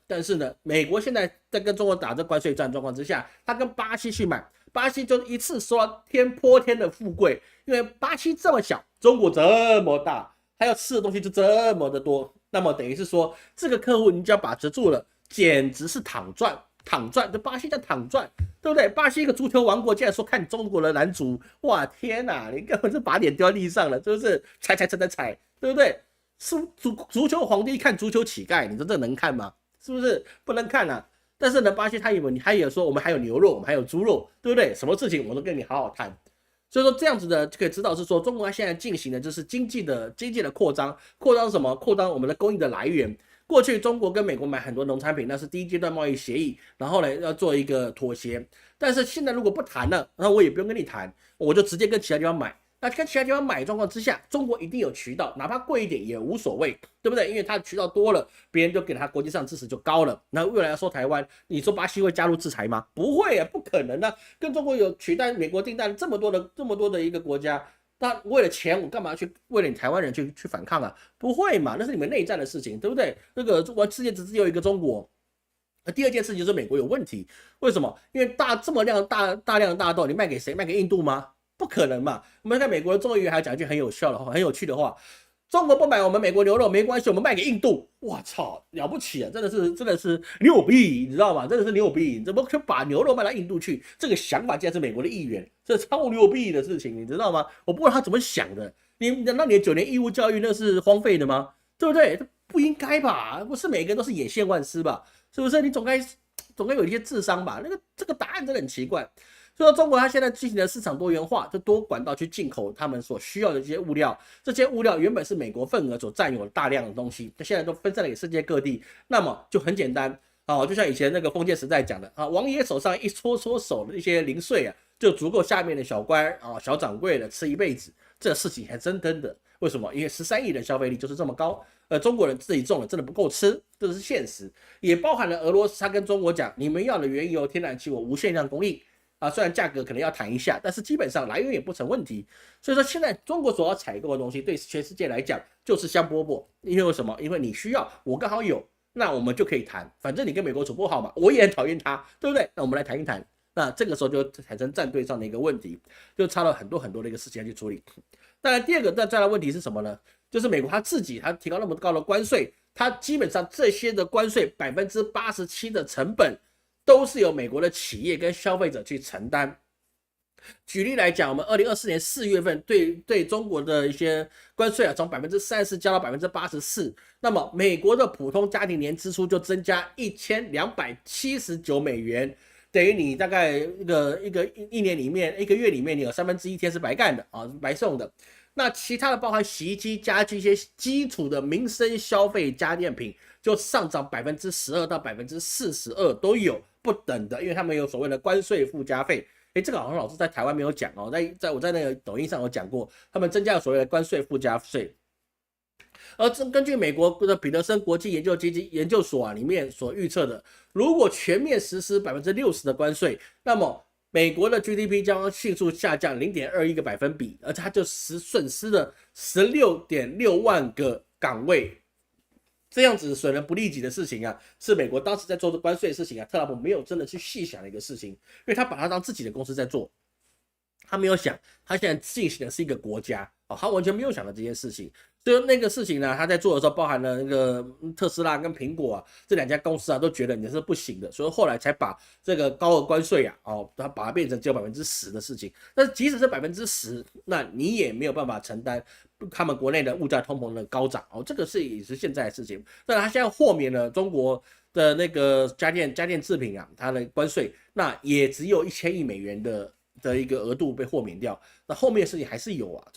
美国现在在跟中国打这关税战状况之下，他跟巴西去买，巴西就一次收到泼天的富贵，因为巴西这么小，中国这么大。他要吃的东西就这么的多，那么等于是说，这个客户你只要把持住了，简直是躺赚，这巴西叫躺赚，对不对？巴西一个足球王国，竟然说看中国的男足，哇天哪，你根本是把脸丢在地上了，是不是？踩，对不对？足球皇帝看足球乞丐，你说这能看吗？是不是不能看啊？但是呢，巴西他也说我们还有牛肉，我们还有猪肉，对不对？什么事情我都跟你好好谈。所以说这样子的就可以知道是说，中国现在进行的就是经济的扩张，什么？扩张我们的供应的来源。过去中国跟美国买很多农产品，那是第一阶段贸易协议，然后呢要做一个妥协。但是现在如果不谈了，那我也不用跟你谈，我就直接跟其他地方买。那跟其他地方买状况之下，中国一定有渠道，哪怕贵一点也无所谓，对不对？因为它的渠道多了，别人就给他国际上支持就高了。那未来要说台湾，你说巴西会加入制裁吗？不会啊，不可能啊！跟中国有取代美国订单这么多的一个国家，那为了钱，我干嘛去为了你台湾人去反抗啊？不会嘛，那是你们内战的事情，对不对？那个中国世界只有一个中国。第二件事情就是美国有问题，为什么？因为这么大量的大豆，你卖给谁？卖给印度吗？不可能嘛！我们看美国的众议员还讲一句很有趣的话：中国不买我们美国牛肉没关系，我们卖给印度。我操，了不起啊！真的是牛逼，你知道吗？真的是牛逼！怎么去把牛肉卖到印度去？这个想法竟然是美国的议员，这超牛逼的事情，你知道吗？我不知道他怎么想的。难道你的9年义务教育那是荒废的吗？对不对？不应该吧？不是每个人都是眼线万丝吧？是不是？你总该有一些智商吧？这个答案真的很奇怪。所以说，中国它现在进行的市场多元化，就多管道去进口他们所需要的这些物料。这些物料原本是美国份额所占有的大量的东西，现在都分散了给世界各地。那么就很简单啊，就像以前那个封建时代讲的啊，王爷手上一搓手的一些零碎啊，就足够下面的小官啊、小掌柜的吃一辈子。这事情还真的。为什么？因为13亿人消费力就是这么高，中国人自己种的真的不够吃，这是现实。也包含了俄罗斯，他跟中国讲，你们要的原油、天然气我无限量供应。虽然价格可能要谈一下，但是基本上来源也不成问题。所以说，现在中国所要采购的东西，对全世界来讲就是香饽饽。因为什么？因为你需要，我刚好有，那我们就可以谈。反正你跟美国处不好嘛，我也很讨厌他，对不对？那我们来谈一谈。那这个时候就产生战队上的一个问题，就差了很多的一个事情要去处理。当然，第二个再来问题是什么呢？就是美国他提高那么高的关税，它基本上这些的关税87%的成本都是由美国的企业跟消费者去承担。举例来讲，我们2024年4月份对中国的一些关税从34%加到84%，那么美国的普通家庭年支出就增加$1279，等于你大概一年里面1个月里面你有1/3天是白干的啊，白送的。那其他的包含洗衣机、家具一些基础的民生消费家电品，就上涨12%到42%都有不等的，因为他们有所谓的关税附加费。这个好像老师在台湾没有讲哦，我在那个抖音上有讲过，他们增加了所谓的关税附加税。而根据美国的彼得森国际研究基金研究所里面所预测的，如果全面实施60%的关税，那么美国的 GDP 将迅速下降0.21个百分比，而且它就损失了16.6万个岗位。这样子损人不利己的事情啊，是美国当时在做的关税的事情啊，特朗普没有真的去细想的一个事情，因为他把它当自己的公司在做，他没有想他现在进行的是一个国家哦，他完全没有想到这件事情。所以那个事情呢，他在做的时候，包含了那个特斯拉跟苹果啊这2家公司啊，都觉得你是不行的，所以后来才把这个高额关税啊，他把它变成只有10%的事情。但是即使是10%，那你也没有办法承担他们国内的物价通膨的高涨哦，这个也是现在的事情。当然，他现在豁免了中国的那个家电制品啊，它的关税，那也只有1000亿美元的一个额度被豁免掉，那后面的事情还是有啊，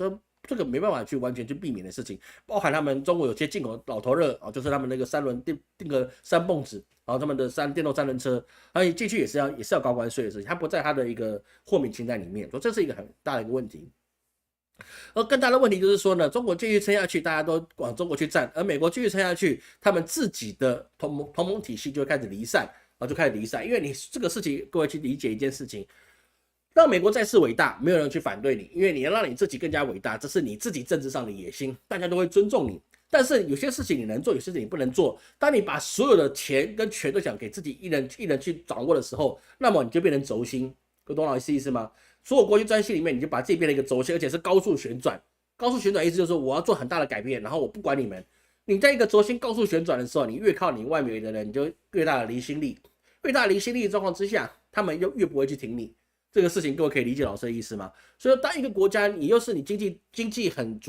这个没办法去完全去避免的事情，包含他们中国有些进口老头乐啊，就是他们那个3轮那个3蹦子，然后他们的电动3轮车，而且进去也是要高关税的事情，它不在它的一个豁免清单里面，所以这是一个很大的一个问题。而更大的问题就是说呢，中国继续撑下去，大家都往中国去站，而美国继续撑下去，他们自己的同盟体系就会开始离散因为你这个事情，各位去理解一件事情。让美国再次伟大，没有人去反对你，因为你要让你自己更加伟大，这是你自己政治上的野心，大家都会尊重你。但是有些事情你能做，有些事情你不能做。当你把所有的钱跟权都想给自己一人去掌握的时候，那么你就变成轴心，懂老师意思吗？所有国际关系里面，你就把自己变成一个轴心，而且是高速旋转。高速旋转意思就是说，我要做很大的改变，然后我不管你们。你在一个轴心高速旋转的时候，你越靠你外围的人，你就越大的离心力。越大的离心力的状况之下，他们就越不会去挺你。这个事情各位可以理解老师的意思吗？所以当一个国家你又是你经济很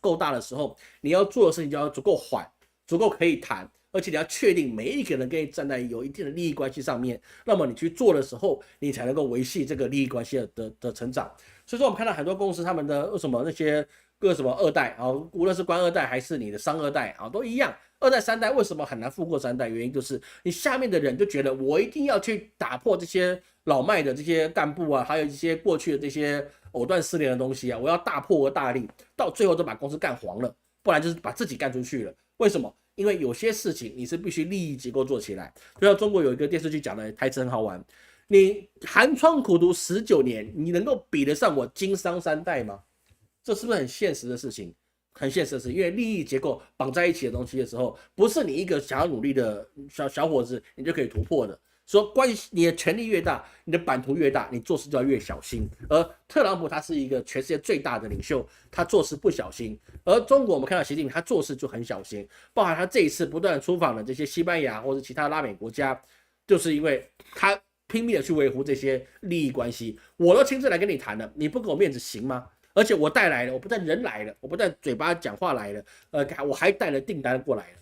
够大的时候，你要做的事情就要足够缓，足够可以谈，而且你要确定每一个人跟你站在有一定的利益关系上面，那么你去做的时候，你才能够维系这个利益关系的成长。所以说我们看到很多公司他们的什么那些各什么2代啊，无论是官2代还是你的商2代啊，都一样。2代3代为什么很难富过3代？原因就是你下面的人就觉得我一定要去打破这些老迈的这些干部啊，还有一些过去的这些藕断丝连的东西啊，我要大破大立，到最后都把公司干黄了，不然就是把自己干出去了。为什么？因为有些事情你是必须利益结构做起来。就像中国有一个电视剧讲的台词很好玩，你寒窗苦读19年，你能够比得上我经商3代吗？这是不是很现实的事情？很现实的事，因为利益结构绑在一起的东西的时候，不是你一个想要努力的小伙子你就可以突破的。说你的权力越大，你的版图越大，你做事就要越小心。而特朗普他是一个全世界最大的领袖，他做事不小心。而中国我们看到习近平他做事就很小心，包含他这一次不断出访的这些西班牙或者其他拉美国家，就是因为他拼命的去维护这些利益关系。我都亲自来跟你谈了，你不给我面子行吗？而且我带来了，我不但人来了，我不但嘴巴讲话来了，我还带了订单过来了，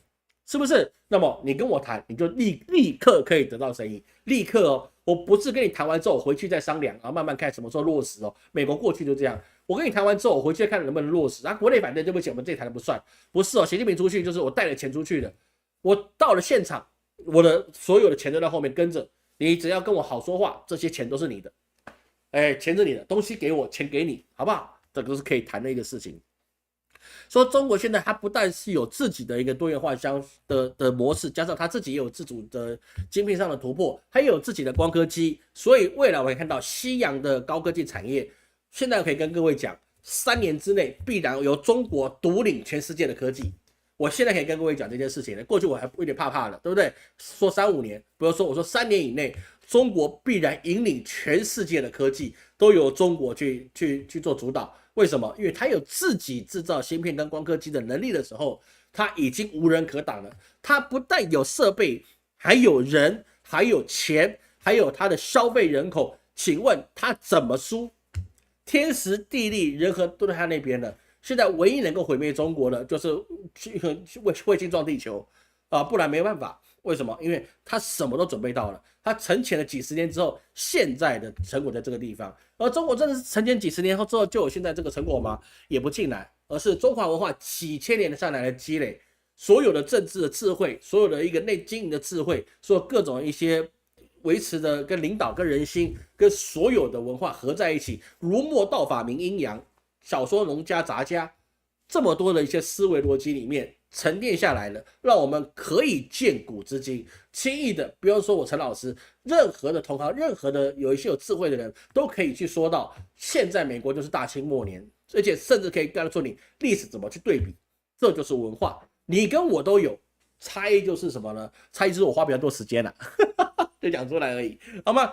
是不是？那么你跟我谈，你就立刻可以得到生意，立刻哦，我不是跟你谈完之后回去再商量，然后慢慢看什么时候落实哦。美国过去就这样，我跟你谈完之后，我回去看能不能落实，国内反正对不起，我们这谈的不算，不是哦。习近平出去就是我带了钱出去的，我到了现场，我的所有的钱都在后面跟着，你只要跟我好说话，这些钱都是你的，钱是你的，东西给我，钱给你，好不好？这个是可以谈的一个事情。说中国现在它不但是有自己的一个多元化的模式，加上它自己也有自主的晶片上的突破，还有自己的光刻机，所以未来我会看到西洋的高科技产业。现在我可以跟各位讲，3年之内必然由中国独领全世界的科技。我现在可以跟各位讲这件事情了，过去我还有点怕的，对不对？说3、5年，不要说我说3年以内，中国必然引领全世界的科技，都由中国去做主导。为什么？因为它有自己制造芯片跟光刻机的能力的时候，它已经无人可挡了。它不但有设备，还有人，还有钱，还有它的消费人口。请问它怎么输？天时地利人和都在它那边了。现在唯一能够毁灭中国的，就是卫星撞地球啊，不然没办法。为什么？因为他什么都准备到了，他沉潜了几十年之后，现在的成果在这个地方。而中国真的是沉潜几十年后之后就有现在这个成果吗？也不尽然，而是中华文化几千年上来的积累，所有的政治的智慧，所有的一个内经营的智慧，所有各种一些维持的跟领导跟人心跟所有的文化合在一起，儒墨道法明阴阳，小说农家杂家，这么多的一些思维逻辑里面沉淀下来了，让我们可以见古知今，轻易的，不用说我陈老师，任何的同行，任何的有一些有智慧的人都可以去说到，现在美国就是大清末年，而且甚至可以告诉你历史怎么去对比，这就是文化，你跟我都有，差异就是什么呢？差异就是我花比较多时间了，就讲出来而已，好吗？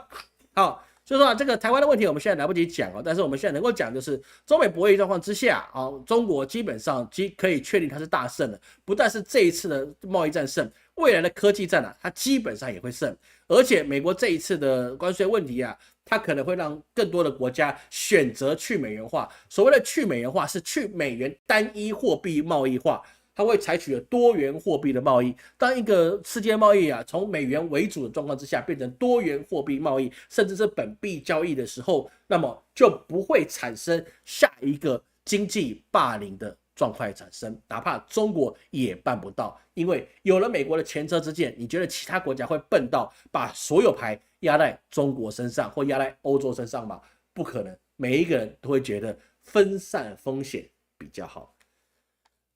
好。所以说这个台湾的问题我们现在来不及讲但是我们现在能够讲就是中美博弈状况之下中国基本上可以确定它是大胜了，不但是这一次的贸易战胜，未来的科技战它基本上也会胜，而且美国这一次的关税问题它可能会让更多的国家选择去美元化。所谓的去美元化是去美元单一货币贸易化。它会采取了多元货币的贸易。当一个世界贸易从美元为主的状况之下变成多元货币贸易，甚至是本币交易的时候，那么就不会产生下一个经济霸凌的状况产生。哪怕中国也办不到，因为有了美国的前车之鉴，你觉得其他国家会笨到把所有牌压在中国身上或压在欧洲身上吗？不可能，每一个人都会觉得分散风险比较好。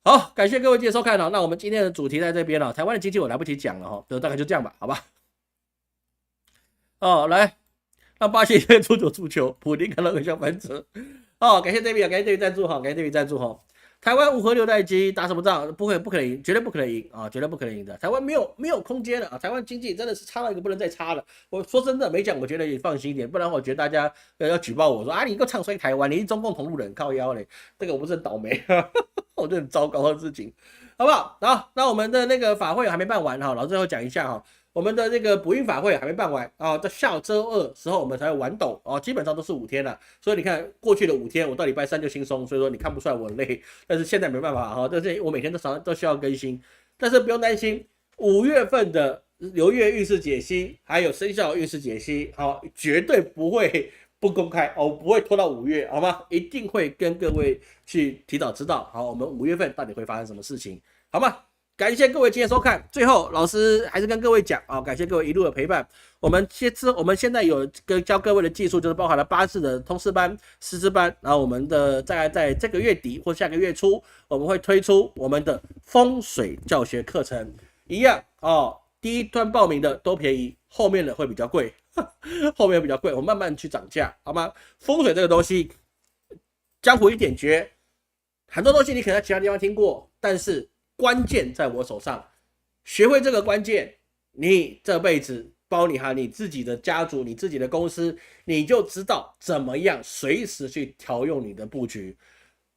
好，感谢各位今天收看那我们今天的主题在这边台湾的经济我来不及讲了大概就这样吧，好吧？来，让巴西出球足球，普丁看到个小翻车。感谢 David， 感谢 David 赞助感谢 David 赞助台湾5核6代机打什么仗？不可能赢，绝对不可能赢绝对不可能赢的。台湾没有空间了台湾经济真的是差到一个不能再差了。我说真的没讲，我觉得也放心一点，不然我觉得大家要举报我说你够唱衰台湾，你是中共同路人，靠腰嘞，这个我不是很倒霉，我觉得很糟糕的事情，好不好？好，那我们的那个法会还没办完老师最后讲一下我们的这个补运法会还没办完到下周2时候我们才会完斗基本上都是5天了。所以你看过去的5天，我到礼拜3就轻松，所以说你看不出来我很累。但是现在没办法但是我每天都需要更新。但是不用担心，5月份的流月运势解析还有生肖运势解析绝对不会不公开不会拖到5月，好吗？一定会跟各位去提早知道我们5月份到底会发生什么事情，好吗？感谢各位今天收看。最后，老师还是跟各位讲感谢各位一路的陪伴。我们现在有教各位的技术，就是包含了8次的通识班、师资班，然后我们的在这个月底或下个月初，我们会推出我们的风水教学课程，一样第一段报名的都便宜，后面的会比较贵，后面比较贵，我慢慢去涨价，好吗？风水这个东西，江湖一点诀，很多东西你可能在其他地方听过，但是关键在我手上，学会这个关键，你这辈子包你你自己的家族，你自己的公司，你就知道怎么样随时去调用你的布局。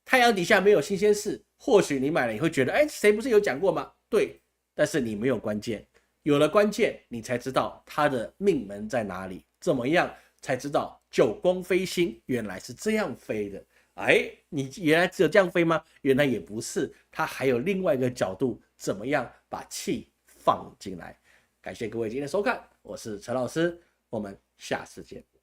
太阳底下没有新鲜事，或许你买了你会觉得谁不是有讲过吗？对，但是你没有关键，有了关键你才知道它的命门在哪里，怎么样才知道九宫飞星原来是这样飞的。你原来只有这样飞吗？原来也不是，它还有另外一个角度，怎么样把气放进来？感谢各位今天的收看，我是陈老师，我们下次见。